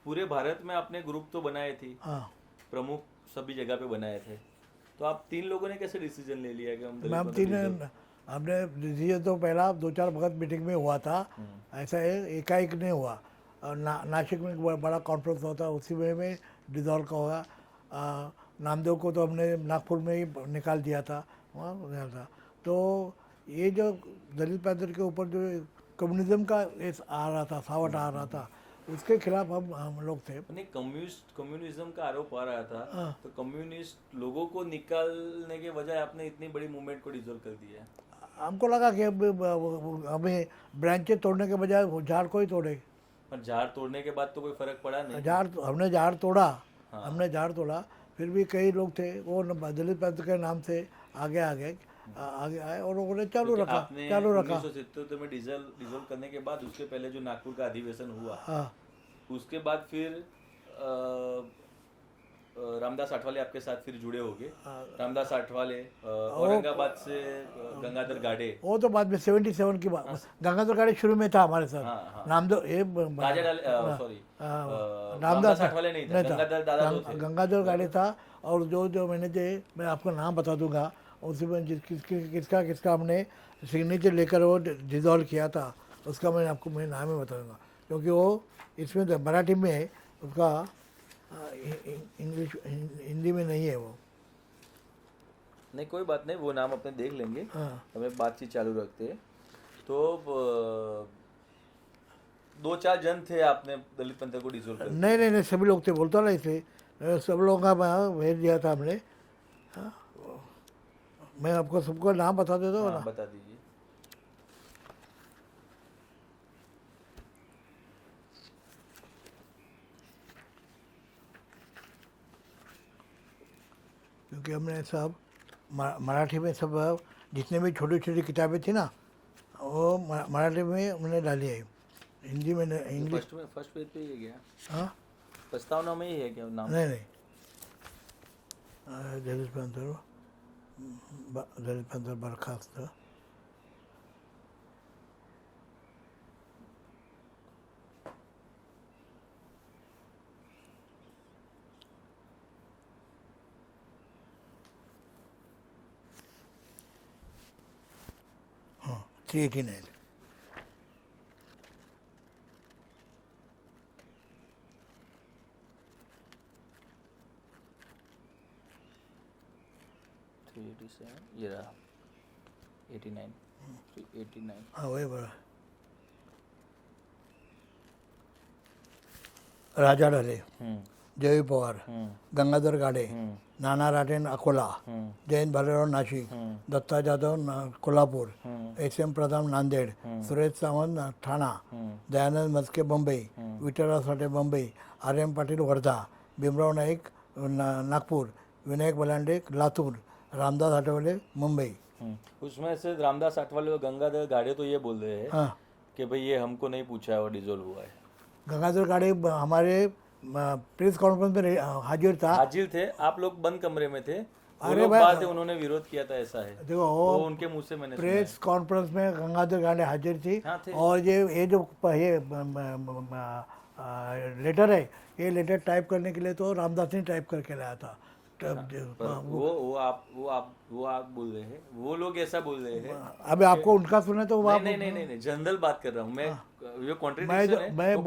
पूरे भारत में अपने ग्रुप तो बनाए थे, प्रमुख सभी जगह पे बनाए थे। तो आप 3 लोगों ने कैसे डिसीजन ले लिया कि हमने डिसीजन तो पहला 2-4 वक्त मीटिंग में हुआ था, ऐसा एकाएक नहीं हुआ। नासिक में एक बड़ा कॉन्फ्रेंस होता, उसी में डिसॉल्व का होगा। नामदेव को तो हमने नागपुर में ही निकाल दिया था, वहाँ था। तो ये जो दलित पैंथर के ऊपर जो कम्युनिज्म का आ रहा था, सावट आ रहा था, उसके खिलाफ हम लोग थे। नहीं, कम्युनिज्म का आरोप आ रहा था, तो कम्युनिस्ट लोगों को निकालने के बजाय आपने इतनी बड़ी मूवमेंट को डिसॉल्व कर दिया। हमको लगा कि हमें ब्रांचेस तोड़ने के बजाय झाड़ को ही तोड़े। पर झाड़ तोड़ने के बाद तो कोई फर्क पड़ा नहीं। हमने झाड़ तोड़ा, हमने झाड़ तोड़ा, फिर भी कई लोग थे वो दलित पैंथर के नाम से आगे आए और उन्होंने चालू रखा। 1977 में डिसॉल्व करने के बाद, उसके पहले जो नागपुर का अधिवेशन हुआ, उसके बाद फिर रामदास आठवाले आपके साथ फिर जुड़े होंगे। रामदास आठवाले औरंगाबाद से गंगाधर गाड़े, वो तो बाद में 77 की बात, गंगाधर गाड़े शुरू में था हमारे साथ। नामदेव ये राजा डाले, सॉरी रामदास आठवाले नहीं था, गंगाधर दादा जो थे। गंगाधर गाड़े था। और जो जो मैंने मैं आपको नाम बता दूंगा, उसमें किसका किसका हमने सिग्नेचर लेकर वो डिजॉल्व किया था, उसका मैं नाम ही बताऊंगा, क्योंकि वो इसमें तो मराठी में है, उसका इंग्लिश हिंदी में नहीं है वो। नहीं कोई बात नहीं, वो नाम अपने देख लेंगे। हमें बातचीत चालू रखते हैं। तो 2-4 जन थे, आपने दलित पंथ को डिसोल्व कर? नहीं, सभी लोग थे, बोलता ना, इसलिए सब लोगों का भेज दिया था हमने। मैं आपको सबको नाम बता देता हूँ ना। बता दीजिए। क्योंकि हमने सब मराठी में सब जितने भी छोटी छोटी किताबें थी ना, वो मराठी में हमने डाली है, हिंदी में इंग्लिश। फर्स्ट पेज पे ही गया। हाँ, प्रस्तावना में ही है क्या नाम? नहीं, दलित पंथ बर्खास्त। हाँ, 389। ये रहा 89। हाँ, वही बड़ा। राजा ढाले, जय पवार, गंगाधर गाड़े, नाना राटेन अकोला, जयंत भालेराव नाशिक, दत्ता जाधव कोल्हापूर, SM प्रधान नांदेड, सुरेश सावंत ठाणा, दयानंद मस्के मुंबई, विठ्ठलराव साठे मुंबई, RM पाटील वर्धा, भीमराव नाईक नागपूर, विनायक बलांडे लातूर, रामदास आठवले मुंबई। उसमें से रामदास आठवले और गंगाधर गाड़े तो ये बोल रहे हैं कि भाई ये हमको नहीं पूछा है और डिसोल्व हुआ है। गंगाधर गाड़े हमारे प्रेस कॉन्फ्रेंस में हाजिर था। हाजिर थे, आप लोग बंद कमरे में थे। अरे बात है, उन्होंने विरोध किया था, ऐसा है। देखो, वो उनके मुंह से मैंने प्रेस कॉन्फ्रेंस में गंगाधर गाड़े हाजिर थी। और ये जो लेटर है, ये लेटर टाइप करने के लिए तो रामदास ने टाइप करके लाया था। वो आप बोल रहे हैं, वो लोग ऐसा बोल रहे हैं। अबे आपको उनका सुने तो नहीं, जनरल बात कर रहा हूँ मैं। ये कॉन्ट्रडिक्शन है, मैं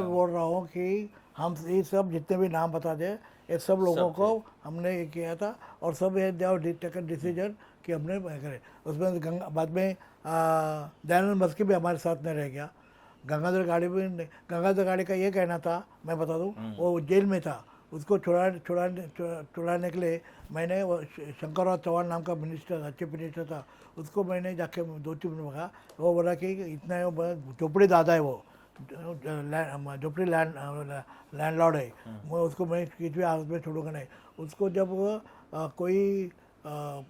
बोल रहा हूँ कि हम ये सब जितने भी नाम बता दे, ये सब लोगों को हमने ये किया था, और सब ये टेकन डिसीजन कि हमने करे। उसमें बाद में दयानंद मस्के भी हमारे साथ नहीं रह गया। गंगाधर गाड़ी का ये कहना था, मैं बता दूं, वो जेल में था, उसको छुड़ाने के लिए मैंने शंकरराव चौहान नाम का मिनिस्टर, चीफ मिनिस्टर था, उसको मैंने जाके 2-3 मिनट कहा। वो बोला कि इतना झोपड़ी दादा है, वो झोपड़ी लैंडलॉर्ड है, मैं उसको मैं किसी भी हालत में छोड़ूंगा नहीं। उसको जब कोई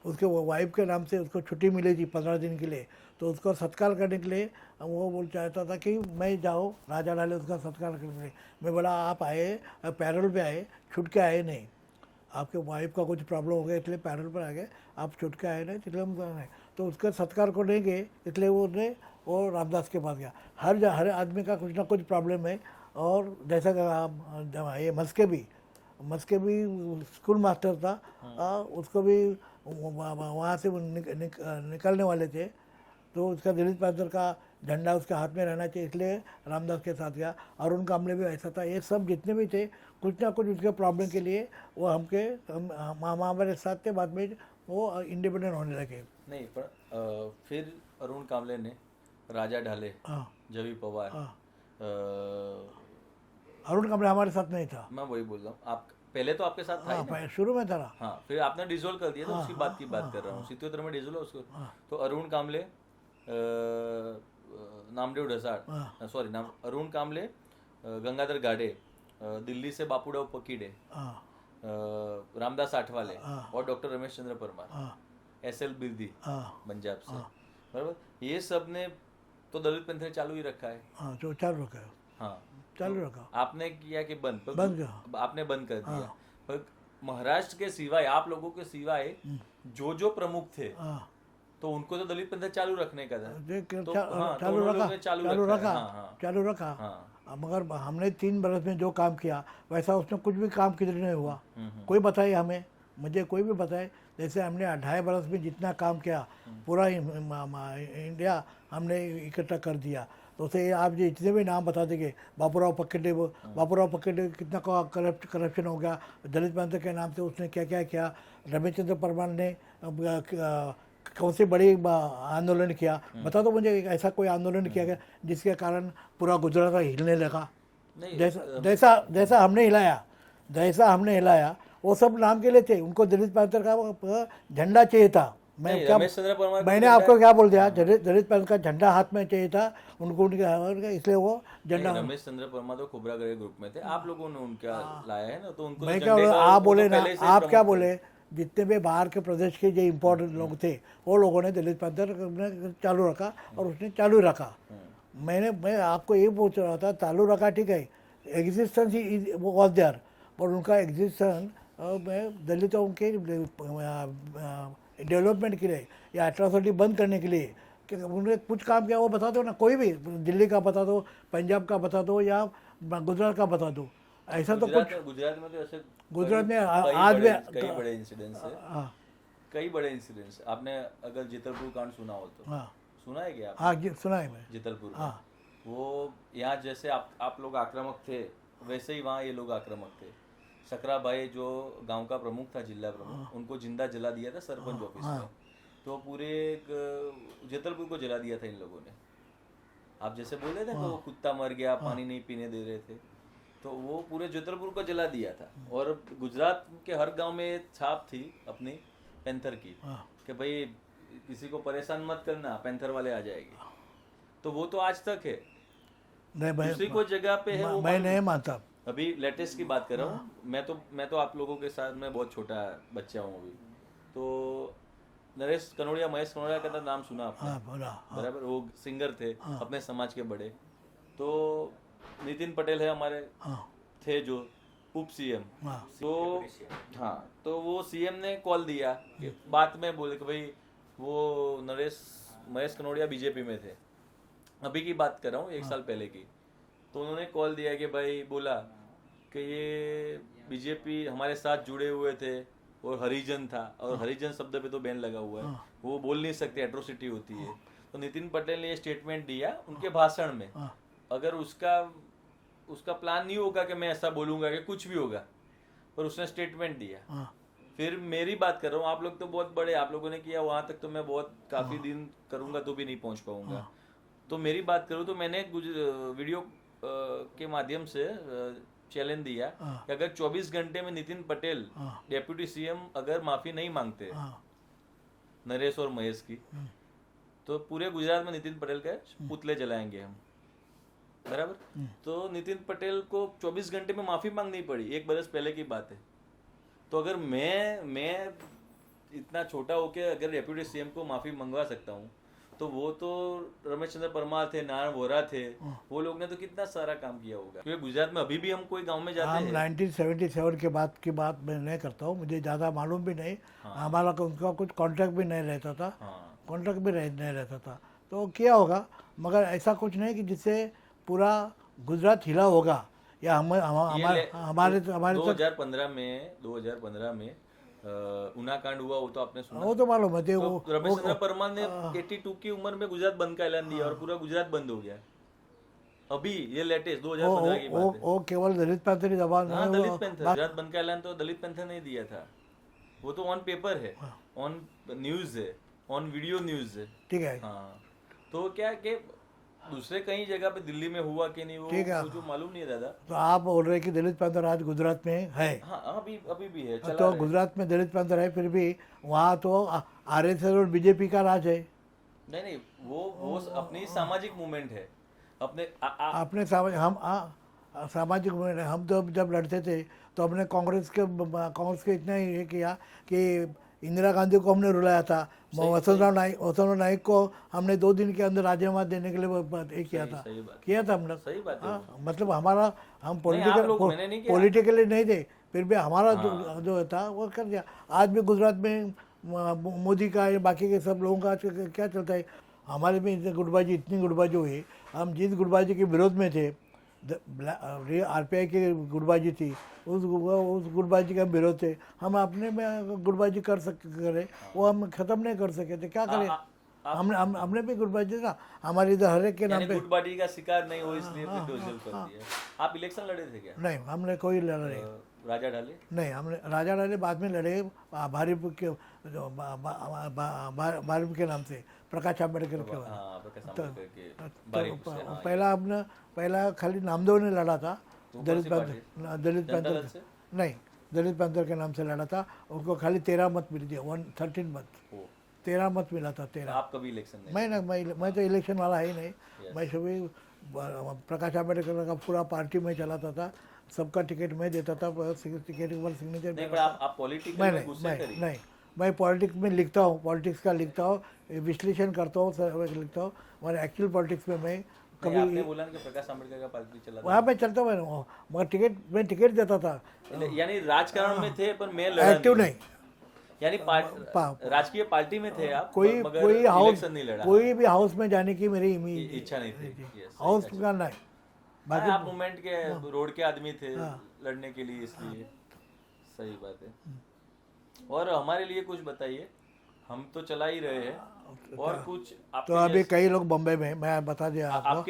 उसके वाइफ के नाम से उसको छुट्टी मिली थी 15 दिन के लिए, तो उसको सत्कार करने के लिए वो बोल चाहता था कि मैं जाओ, राजा ढाले उसका सत्कार करने के लिए। मैं बोला आप आए, पैरोल पे आए, छुट के आए नहीं, आपके वाइफ का कुछ प्रॉब्लम हो गया इसलिए पैरोल पर आ गए, आप छुट के आए नहीं, इसलिए हम नहीं। तो उसका सत्कार को नहीं गए, इसलिए वो रामदास के पास गया। हर आदमी का कुछ ना कुछ प्रॉब्लम है। और जैसा ये मस्के भी स्कूल मास्टर था, उसको भी वहाँ से निकलने वाले थे, तो उसका दलित पैंथर का झंडा उसके हाथ में रहना चाहिए, इसलिए रामदास के साथ गया। अरुण कामले भी ऐसा था। ये सब जितने भी थे, कुछ ना कुछ उसके प्रॉब्लम के लिए वो हमारे साथ थे। बाद में वो इंडिपेंडेंट होने लगे। नहीं, पर फिर अरुण कामले ने, राजा ढाले, जवी पवार, अरुण कामले हमारे साथ नहीं था। मैं वही बोल रहा हूँ, आप पहले तो आपके साथ था ही ना? शुरू में था। हाँ, फिर आपने डिसोल्व कर दिया, तो उसकी बात कर रहा हूँ। 77 में डिसोल्व उसको। तो अरुण कामले, नामदेव ढसाळ, सॉरी अरुण कामले, गंगाधर गाड़े, दिल्ली से बापूराव पकीड़े, रामदास आठवाले और डॉक्टर रमेश चंद्र परमार, SL बिरदी पंजाब से, बराबर। ये सब ने तो दलित पंथ ने चालू ही रखा है। हाँ, तो चालू रखा है। हाँ, चालू रखा। आपने किया कि बंद? किया। आपने बंद कर दिया। पर महाराष्ट्र के सिवाय, आप लोगों के सिवाय जो प्रमुख थे, तो उनको तो दलित पेंथर चालू रखने का था। तो हाँ, चालू तो रखा, चालू रखा। हाँ। मगर हमने 3 बरस में जो काम किया वैसा उसमें कुछ भी काम किधर नहीं हुआ। कोई बताए हमें, मुझे कोई भी बताए। जैसे हमने 2.5 बरस में जितना काम किया पूरा इंडिया हमने इकट्ठा कर दिया। तो उसे आप जो इतने भी नाम बता देंगे, बाबूराव पकेटे कितना करप्शन हो गया दलित पेंथर के नाम से, उसने क्या क्या किया। रमेश चंद्र परमार ने कौन से बड़े आंदोलन किया, बता दो मुझे ऐसा कोई आंदोलन किया गया जिसके कारण पूरा गुजरात हिलने लगा। जैसा हमने हिलाया वो सब नाम के लिए थे। उनको दलित पेंथर का झंडा चाहिए था। मैंने आपको क्या बोल दिया, दलित पेंथर का झंडा हाथ में चाहिए था उनको, इसलिए वो झंडा। रमेश चंद्र परमार तो खोबरागढ़ ग्रुप में थे, आप लोगों ने उनका लाया है ना, तो उनको मैं क्या बोला, आप बोले ना, आप क्या बोले, जितने भी बाहर के प्रदेश के जो इम्पोर्टेंट लोग थे वो लोगों ने दलित पेंथर चालू रखा और उसने चालू रखा। मैं आपको ये पूछ रहा था, चालू रखा ठीक है, एग्जिस्टेंस वॉज देयर, पर उनका एग्जिस्टेंस दलितों के डेवलपमेंट के लिए या एट्रॉसिटी बंद करने के लिए कि उन्होंने कुछ काम किया वो बता दो ना। कोई भी, दिल्ली का बता दो, पंजाब का बता दो या गुजरात का बता दो। ऐसा तो कुछ गुजरात में तो ऐसे गुजरात में आज भी कई बड़े इंसिडेंट्स है। कई बड़े इंसिडेंट्स आपने अगर जितलपुर कांड सुना हो तो सुना है क्या? हाँ सुना है मैं, जितलपुर। वो यहाँ जैसे आप लोग आक्रामक थे वैसे ही वहाँ ये लोग आक्रामक थे। सकरा भाई जो गांव का प्रमुख था, जिला प्रमुख, उनको जिंदा जला दिया था सरपंच ऑफिस में। तो पूरे जितलपुर को जला दिया था इन लोगों ने। आप जैसे बोल रहे थे तो कुत्ता मर गया, पानी नहीं पीने दे रहे थे, तो वो पूरे जितलपुर को जला दिया था। और गुजरात के हर गांव में छाप थी अपनी पेंथर की कि भाई किसी को परेशान मत करना, पेंथर वाले आ जाएंगे। तो वो तो आज तक है, दूसरी कोई जगह पे है वो मैं नहीं मानता। अभी लेटेस्ट की बात कर रहा हूँ। मैं तो आप लोगों के साथ में बहुत छोटा बच्चा हूँ अभी। तो नरेश कनोड़िया, महेश कनोड़िया का नाम सुना आपने? बराबर, वो सिंगर थे अपने समाज के बड़े। तो नितिन पटेल है हमारे, थे जो उप सीएम। तो हाँ, तो वो सीएम ने कॉल दिया कि बात में बोले कि भाई वो महेश कनोड़िया बीजेपी में थे, अभी की बात कर रहा हूँ, 1 साल पहले की। तो उन्होंने कॉल दिया कि भाई बोला कि ये बीजेपी हमारे साथ जुड़े हुए थे और हरिजन था, और हरिजन शब्द पे तो बैन लगा हुआ है, वो बोल नहीं सकते, एट्रोसिटी होती है। तो नितिन पटेल ने ये स्टेटमेंट दिया उनके भाषण में। अगर उसका प्लान नहीं होगा कि मैं ऐसा बोलूंगा कि कुछ भी होगा, पर उसने स्टेटमेंट दिया। फिर मेरी बात कर रहा हूँ, आप लोग तो बहुत बड़े, आप लोगों ने किया, वहां तक तो मैं बहुत काफी दिन करूंगा तो भी नहीं पहुंच पाऊंगा। तो मेरी बात करूँ तो मैंने वीडियो के माध्यम से चैलेंज दिया कि अगर 24 घंटे में नितिन पटेल डेप्यूटी सीएम अगर माफी नहीं मांगते नरेश और महेश की, तो पूरे गुजरात में नितिन पटेल के पुतले जलाएंगे हम। बराबर। तो नितिन पटेल को 24 घंटे में माफी मांगनी पड़ी, 1 बरस पहले की बात है। तो अगर मैं इतना छोटा होके अगर डेप्यूटी सीएम को माफी मंगवा सकता हूँ, तो वो तो रमेश चंद्र परमार थे, नारायण वोरा थे, वो लोग ने तो कितना सारा काम किया होगा। क्योंकि गुजरात में अभी भी हम कोई गांव में जाते हैं। 1977 के बाद की बात मैं नहीं करता हूँ, मुझे ज़्यादा मालूम भी नहीं। हमारा उनका कुछ कॉन्ट्रैक्ट भी नहीं रहता था, कॉन्ट्रैक्ट भी नहीं रहता था, तो किया होगा। मगर ऐसा कुछ नहीं कि जिससे पूरा गुजरात हिला होगा या हमारे 2015 में उना कांड हुआ, वो तो आपने सुना? वो तो मालूम है। तो रमेश चंद्र परमार ने 82 की उम्र में गुजरात बंद का ऐलान दिया और पूरा गुजरात बंद हो गया। अभी ये लेटेस्ट 2015 की बात है। वो केवल दलित पेंथर ही दबाव। हाँ, दलित पेंथर, गुजरात बंद का ऐलान तो दलित पेंथर ने दिया था। वो तो ऑन पेपर है, ऑन न्यूज है, ऑन वीडियो न्यूज है। ठीक है। हाँ, तो क्या कि दूसरे कहीं जगह पे दिल्ली में हुआ कि नहीं, वो जो मालूम नहीं है दादा। तो आप बोल रहे कि दलित पेंथर आज गुजरात में है? हाँ, अभी भी है, चला तो गुजरात में दलित पेंथर है, फिर भी वहाँ तो आरएसएस और बीजेपी का राज है। नहीं, वो अपनी सामाजिक मूवमेंट है, अपने सामाजिक मूवमेंट। हम तो जब लड़ते थे तो हमने कांग्रेस के इतना ही किया कि इंदिरा गांधी को हमने रुलाया था, वसंतराव नाइक को हमने 2 दिन के अंदर राजीनामा देने के लिए किया था हमने। सही बात है। मतलब हम पॉलिटिकली नहीं थे, फिर भी हमारा जो था वो कर दिया। आज भी गुजरात में मोदी का या बाकी के सब लोगों का क्या चलता है, हमारे में इतनी गुटबाजी हुई। हम जिस गुटबाजी के विरोध में थे, RPI की गुटबाजी थी, उस गुटबाजी का विरोध थे। हम अपने में गुटबाजी करें, वो हम ख़त्म नहीं कर सके थे, क्या करें। हमने भी गुटबाजी ना, हमारे इधर हर एक के नाम पे गुटबाजी का शिकार नहीं हो इसलिए फिर डिसॉल्व कर दिया। आप इलेक्शन लड़े थे क्या? नहीं, हमने कोई लड़ा नहीं। राजा ढाले नहीं, हमने राजा ढाले बाद में लड़े, भारीप के भारीप के नाम से, प्रकाश आंबेडकर के पहला खाली नामदेव ने लड़ा था, दलित पैंथर नहीं, दलित पैंथर के नाम से लड़ा था। उनको खाली 13 मत मिली थी, 113 मत, 13 मत मिला था। 13। आप कभी इलेक्शन नहीं? मैं तो इलेक्शन वाला ही नहीं। मैं सभी प्रकाश आंबेडकर का पूरा पार्टी में चलाता था, सबका टिकट मैं देता था, टिकट पर सिग्नेचर। नहीं, मैं पॉलिटिक्स में लिखता हूँ, पॉलिटिक्स का लिखता हूँ, विश्लेषण करता हूँ, लिखता हूँ। हमारे एक्चुअल पॉलिटिक्स में मैं कभी आपने बोला कि प्रकाश आंबेडकर का पार्टी चला, वहाँ पे चलता हूँ, मगर मैं टिकट देता था। यानी राजकारण में थे पर मैं एक्टिव नहीं, यानी राजकीय पार्टी में थे आप, कोई हाउस नहीं लड़ा, कोई भी हाउस में जाने की मेरी इच्छा नहीं थी, हाउस का नहीं। बाकी आप मूवमेंट के रोड के आदमी थे लड़ने के लिए, इसलिए सही बात है। और हमारे लिए कुछ बताइए, हम तो चला ही रहे हैं, और कुछ तो अभी कई लोग बम्बई में, मैं बता दिया आपको,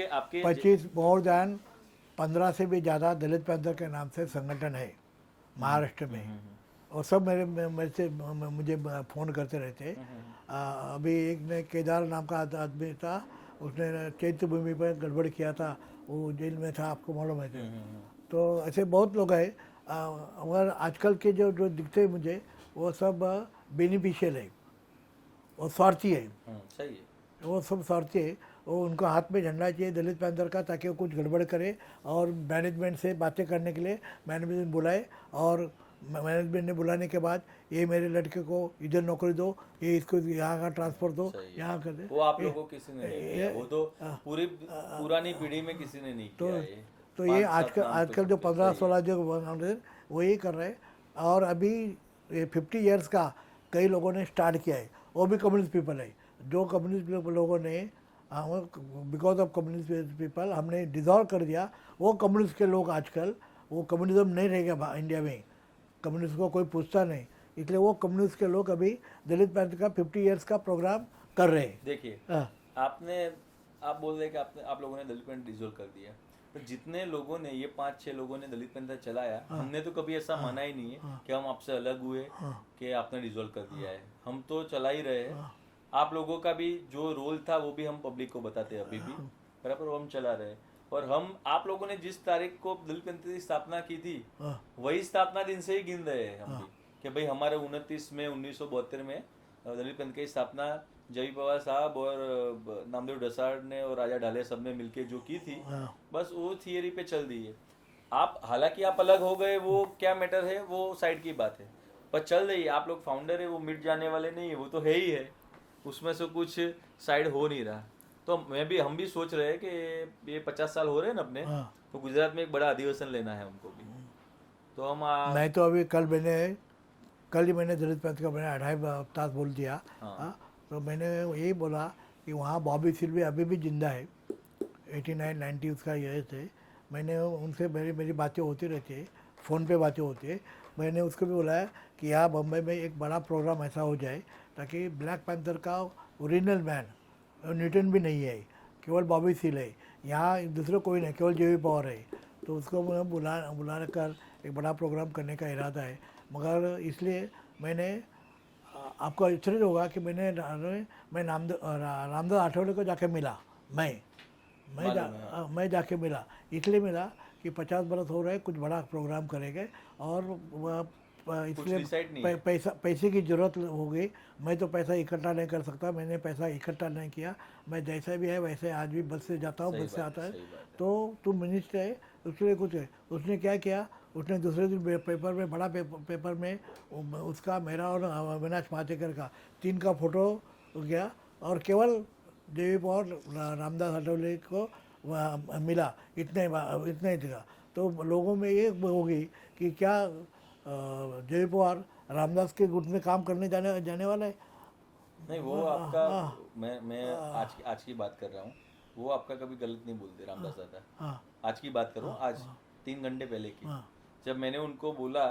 25 मोर देन 15 से भी ज़्यादा दलित पैंथर के नाम से संगठन है महाराष्ट्र में, और सब मेरे से मुझे फ़ोन करते रहते। अभी एक ने केदार नाम का आदमी था, उसने चैत्य भूमि पर गड़बड़ किया था, वो जेल में था, आपको मालूम है। तो ऐसे बहुत लोग हैं, मगर आजकल के जो दिखते हैं मुझे, वो सब बेनिफिशियल है, वो स्वार्थी है। सही है, वो सब स्वार्थी है। वो उनको हाथ में झंडा चाहिए दलित पैंथर का, ताकि वो कुछ गड़बड़ करे, और मैनेजमेंट से बातें करने के लिए मैनेजमेंट बुलाए, और मैनेजमेंट ने बुलाने के बाद ये मेरे लड़के को इधर नौकरी दो, ये इसको यहाँ का ट्रांसफर दो, यहाँ कर दे। वो आप लोगों को किसी ने नहीं किया, वो तो पूरी पुरानी पीढ़ी में किसी ने नहीं किया है। तो ये आजकल जो 15-16 जो वो ये कर रहे हैं। और अभी 50 ईयर्स का कई लोगों ने स्टार्ट किया है, वो भी कम्युनिस्ट पीपल है। जो कम्युनिस्ट लोगों ने, बिकॉज ऑफ कम्युनिस्ट पीपल हमने डिजॉल्व कर दिया। वो कम्युनिस्ट के लोग आजकल, वो कम्युनिज्म नहीं रह गया इंडिया में, कम्युनिस्ट को कोई पूछता नहीं, इसलिए वो कम्युनिस्ट के लोग अभी दलित पैंथर का 50 ईयर्स का प्रोग्राम कर रहे हैं। देखिए, आप बोल रहे कि आप लोगों ने दलित पैंथर डिसॉल्व कर दिया, तो जितने लोगों ने, ये 5-6 लोगों ने दलित पैंथर चलाया, हमने तो कभी ऐसा माना ही नहीं है कि हम आपसे अलग हुए कि आपने डिसॉल्व कर दिया है। हम तो चला ही रहे हैं। आप लोगों का भी जो रोल था वो भी हम पब्लिक को बताते हैं अभी भी, बराबर, वो हम चला रहे हैं। और हम, आप लोगों ने जिस तारीख को दलित पैंथर की स्थापना की थी, वही स्थापना दिन से ही गिन रहे हैं हम भी, कि भाई हमारे 29 में 1972 में दलित पैंथर की स्थापना जय पवार साहब और नामदेव डसाड़ ने और राजा ढाले सब ने मिलके जो की थी, बस वो थियरी पे चल दी है। आप, हालांकि आप अलग हो गए, वो क्या मैटर है, वो साइड की बात है, पर चल रही है। आप लोग फाउंडर है, वो मिट जाने वाले नहीं है, वो तो है ही है, उसमें से कुछ साइड हो नहीं रहा। तो हम भी सोच रहे हैं कि ये 50 साल हो रहे हैं ना अपने, तो गुजरात में एक बड़ा अधिवेशन लेना है हमको भी। तो हम मैं तो अभी कल ही मैंने दलित पैंथर का मैंने 2.5 तास बोल दिया। तो मैंने यही बोला कि वहाँ बॉबी सिल्वी अभी भी जिंदा है, 89-90 उसका ये थे। मैंने उनसे मेरी बातें होती रहती है, फ़ोन पे बातें होती है। मैंने उसको भी बोला है कि यहाँ बम्बई में एक बड़ा प्रोग्राम ऐसा हो जाए ताकि ब्लैक पैंथर का ओरिजिनल मैन न्यूटन भी नहीं है, केवल बॉबी सील है, यहाँ दूसरे कोई नहीं, केवल जेवी पावर है। तो उसको बुला कर एक बड़ा प्रोग्राम करने का इरादा है। मगर इसलिए मैंने, आपको आश्चर्य होगा कि मैं रामदास आठवले को जाके मिला, मैं जाके मिला, इसलिए मिला कि 50 बरस हो रहे, कुछ बड़ा प्रोग्राम करेंगे, और इसलिए पैसे की ज़रूरत हो गई। मैं तो पैसा इकट्ठा नहीं कर सकता, मैंने पैसा इकट्ठा नहीं किया। मैं जैसा भी है वैसे आज भी बस से जाता हूँ, बस से आता है। तो तुम मिनिस्टर है, उसके लिए कुछ है। उसने क्या किया, उसने दूसरे दिन पेपर में, बड़ा पेपर में उसका, मेरा और अविनाश महातेकर का 3 का फोटो गया, और केवल जेवी पावर रामदास आठवले को मिला, इतना ही था। तो लोगों में ये होगी कि क्या जय पवार रामदास के गुट में काम करने जाने वाला है। नहीं वो आपका मैं आज की बात कर रहा हूँ, वो आपका कभी गलत नहीं बोलते रामदास दादा। आज की बात कर रहा हूँ, आज 3 घंटे पहले की, जब मैंने उनको बोला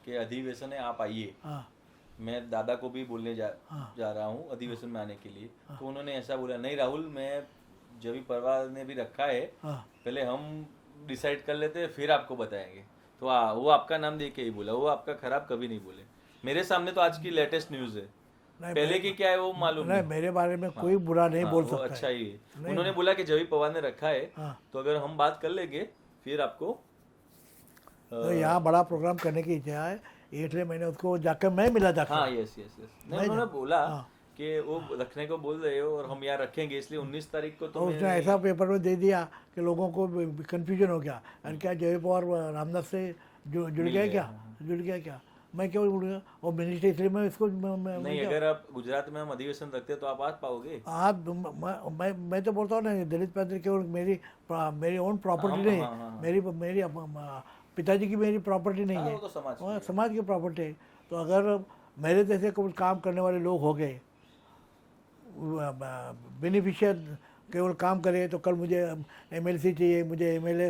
कि अधिवेशन है आप आइए, मैं दादा को भी बोलने जा रहा हूँ अधिवेशन में आने के लिए, तो उन्होंने ऐसा बोला नहीं राहुल, मैं जब भी परिवार ने भी रखा है पहले हम डिसाइड कर लेते हैं फिर आपको बताएंगे। तो वो आपका नाम दे के ही बोला, वो आपका खराब कभी नहीं बोले मेरे सामने। तो आज की लेटेस्ट न्यूज है, पहले की क्या है वो मालूम नहीं। मेरे बारे में कोई बुरा नहीं बोल सकता। अच्छा ही है। उन्होंने बोला कि जब भी पवार ने रखा है तो अगर हम बात कर लेंगे फिर आपको तो यहाँ बड़ा प्रोग्राम करने की इच्छा है, इसलिए मैंने उसको जाकर मैं मिला जाकर। हाँ यस यस यस, नहीं उन्होंने बोला कि वो रखने को बोल रहे हो और हम यहाँ रखेंगे, इसलिए 19 तारीख को। तो उसने ऐसा पेपर में दे दिया कि लोगों को कंफ्यूजन हो गया, और क्या जय पवार रामदास से जुड़ गया क्या, मैं क्यों जुड़ गया और मिनिस्टर, इसलिए मैं इसको नहीं। अगर आप गुजरात में हम अधिवेशन रखते तो आप आ पाओगे? आप मैं तो बोलता हूँ ना, दलित पैंथर केवल मेरी ओन प्रॉपर्टी नहीं है, मेरी पिताजी की मेरी प्रॉपर्टी नहीं है, तो समाज की प्रॉपर्टी है। तो अगर मेरे जैसे कुछ काम करने वाले लोग हो गए, बेनिफिशियर केवल काम करे, तो कल मुझे MLC चाहिए, मुझे MLA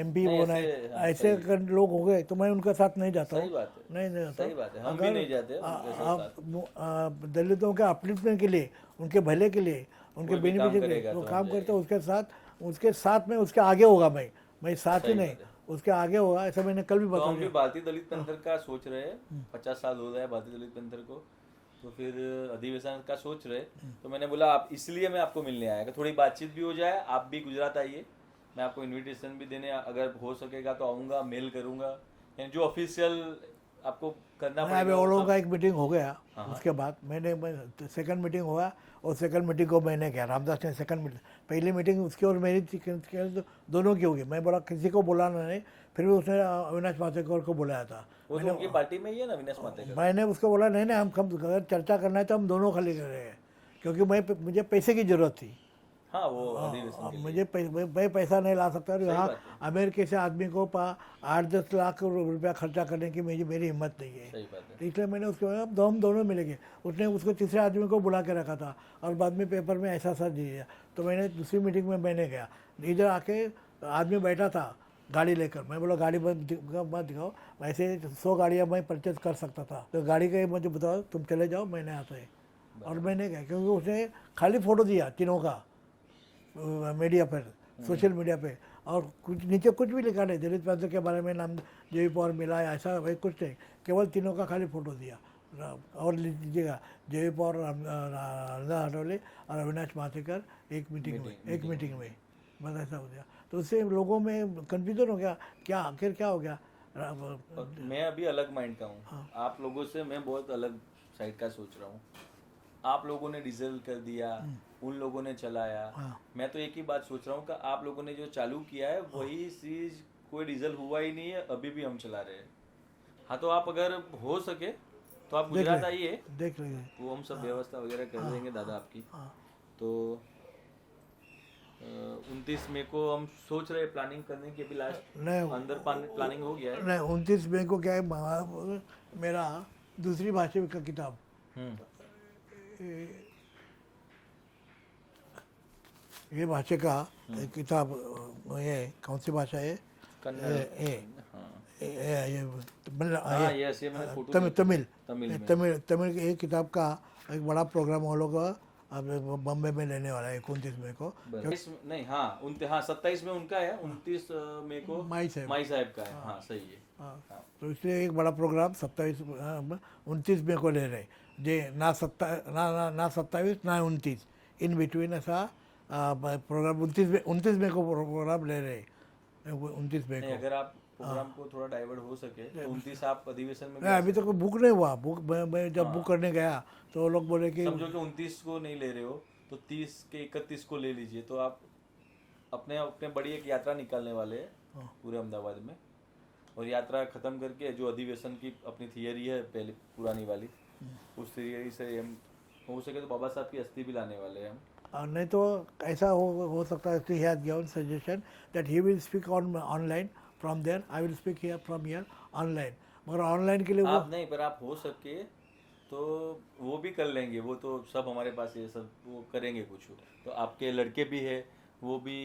MP होना है, ऐसे अगर लोग हो गए तो मैं उनके साथ नहीं जाता हूँ। नहीं जाता। सही बात है, हम भी नहीं जाते दलितों के अपलिफ्टमेंट के लिए, उनके भले के लिए, उनके बेनिफिट के लिए वो काम करते हैं, उसके साथ में उसके आगे होगा, मैं साथ ही नहीं उसके आगे होगा, ऐसा मैंने कल भी बताया। हम भी भारतीय दलित पैंथर का सोच रहे हैं, 50 साल हो गए भारतीय दलित पैंथर को, तो फिर अधिवेशन का सोच रहे। तो मैंने बोला आप, इसलिए मैं आपको मिलने आया कि थोड़ी बातचीत भी हो जाए, आप भी गुजरात आइए, मैं आपको इनविटेशन भी देने अगर हो सकेगा तो आऊँगा, मेल करूँगा, जो ऑफिशियल आपको करना पड़ेगा। अभी वो लोगों का एक मीटिंग हो गया, उसके बाद मैंने सेकंड मीटिंग हुआ, और सेकंड मीटिंग को मैंने किया, रामदास ने सेकंड मीटिंग, पहली मीटिंग उसकी और मेरी दोनों की होगी। मैं बोला किसी को बुलाना नहीं, फिर भी उसने अविनाश मातेकर को बुलाया था। वो तो उनकी पार्टी में ही है ना अविनाश मातेकर। मैंने उसको बोला नहीं हम अगर चर्चा करना है तो हम दोनों खाली कर रहे हैं, क्योंकि मुझे पैसे की जरूरत थी। हाँ वो अधिवेशन मैं पैसा नहीं ला सकता, और यहाँ अमेरिका से आदमी को 8-10 लाख रुपया खर्चा करने की मेरी हिम्मत नहीं है। तो इसलिए मैंने उसको हम दोनों मिलेंगे। उसने उसको तीसरे आदमी को बुला के रखा था, और बाद में पेपर में ऐसा दिया। तो मैंने दूसरी मीटिंग में मैंने गया, इधर आके आदमी बैठा था गाड़ी लेकर, मैं बोला गाड़ी मत दिखाओ, वैसे 100 गाड़ियाँ मैं परचेज कर सकता था, तो गाड़ी का मुझे बताओ, तुम चले जाओ, मैंने आता है। और मैंने गया, क्योंकि उसने खाली फोटो दिया तीनों का मीडिया पर, सोशल मीडिया पे, और कुछ नीचे कुछ भी लिखा नहीं दलित पैंथर के बारे में, नाम जय पवार मिला है ऐसा वही कुछ नहीं, केवल तीनों का खाली फोटो दिया। और लीजिएगा जय पवार, रामदास अठावले और अविनाश मातेकर एक मीटिंग में बस ऐसा हो गया। तो उससे लोगों में कन्फ्यूजन हो गया, क्या आखिर क्या हो गया। मैं अभी अलग माइंड का हूँ, आप लोगों से मैं बहुत अलग साइड का सोच रहा हूँ। आप लोगों ने डीजल कर दिया, उन लोगों ने चलाया, मैं तो एक ही बात सोच रहा हूँ कि आप लोगों ने जो चालू किया है वही चीज, कोई डीजल हुआ ही नहीं है, अभी भी हम चला रहे हैं। हाँ तो आप अगर हो सके तो आप गुजरात आइए, देख लेंगे, वो हम सब व्यवस्था वगैरह कर देंगे दादा आपकी। तो 29 मई को हम सोच रहे प्लानिंग करने की, अभी लास्ट अंदर प्लानिंग हो गया है। नहीं 29 मई को क्या है, मेरा दूसरी भाषा का किताब, ये भाषा का किताब, ये कौन सी भाषा है, तमिल के एक किताब का एक बड़ा प्रोग्राम हम लोग बम्बे में लेने वाला है 29 मई को। नहीं हाँ 27 में उनका है, 29 मई को माई साहब का है। हाँ सही है। तो इसलिए एक बड़ा प्रोग्राम 29 मई को ले रहे, जे ना 27 ना 29, इन बिटवीन ऐसा प्रोग्राम 29 मई को प्रोग्राम ले रहे, 29 मई को। अगर आप प्रोग्राम को थोड़ा डाइवर्ट हो सके तो 29 आप अधिवेशन में। अभी तक बुक नहीं हुआ, मैं जब बुक करने गया तो वो लोग बोले कि समझो कि 29 को नहीं ले रहे हो तो 30 के 31 को ले लीजिए, तो आप अपने बड़ी एक यात्रा निकालने वाले हैं पूरे अहमदाबाद में, और यात्रा खत्म करके जो अधिवेशन की अपनी थियरी है पहले पुरानी वाली, उस थियरी से हम हो सके तो बाबा साहब की अस्थि भी लाने वाले हैं हम। नहीं तो ऐसा हो सकता है, he has given suggestion that he will speak on online from there, I will speak here from here online, मगर ऑनलाइन के लिए वो आप नहीं, पर आप हो सके तो वो भी कर लेंगे, वो तो सब हमारे पास है, सब वो करेंगे कुछ। तो आपके लड़के भी है, वो भी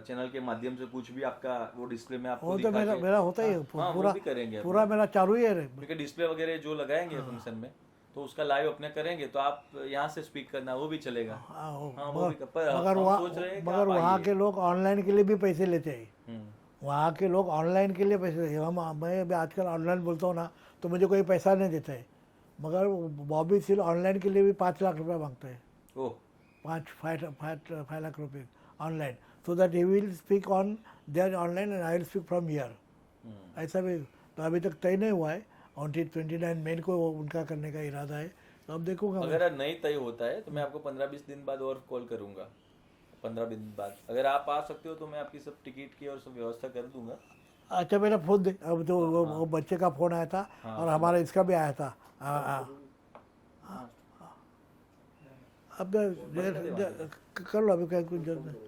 चैनल के माध्यम से कुछ भी आपका वो डिस्प्ले में आपको वो तो दिखा मेरा के, मेरा होता ही है हाँ, पूरा वो भी करेंगे पूरा मेरा चालू ही है रे। क्योंकि डिस्प्ले वगैरह जो लगाएंगे फंक्शन में तो उसका लाइव अपने करेंगे, तो आप यहाँ से स्पीक करना वो भी चलेगा। हाँ, हाँ, वो भी पर मगर हम वहाँ सोच रहे हैं कि मगर आप वहाँ आइए। के लोग ऑनलाइन के लिए भी पैसे लेते हैं। हम्म, वहाँ के लोग ऑनलाइन के लिए पैसे देते हैं। मैं भी आजकल ऑनलाइन बोलता हूँ ना तो मुझे कोई पैसा नहीं देता है, मगर बॉबी सील ऑनलाइन के लिए भी 5 लाख रुपया मांगता है। ओह, 5 लाख रुपये online, so that he will speak on their online and I will speak from here. ऐसा भी तो अभी तक तय नहीं हुआ है। ऑन 29 मई को उनका करने का इरादा है, तो अब देखूंगा मैं। अगर नहीं तय होता है तो मैं आपको 15-20 दिन बाद और कॉल करूंगा। 15 दिन बाद अगर आप आ सकते हो तो मैं आपकी सब टिकट की और सब व्यवस्था कर दूंगा। अच्छा मेरा फोन दे, अब तो वो बच्चे का फ़ोन आया था और हमारा इसका भी आया था। अब कर लो अभी क्या कुछ जरूरत नहीं।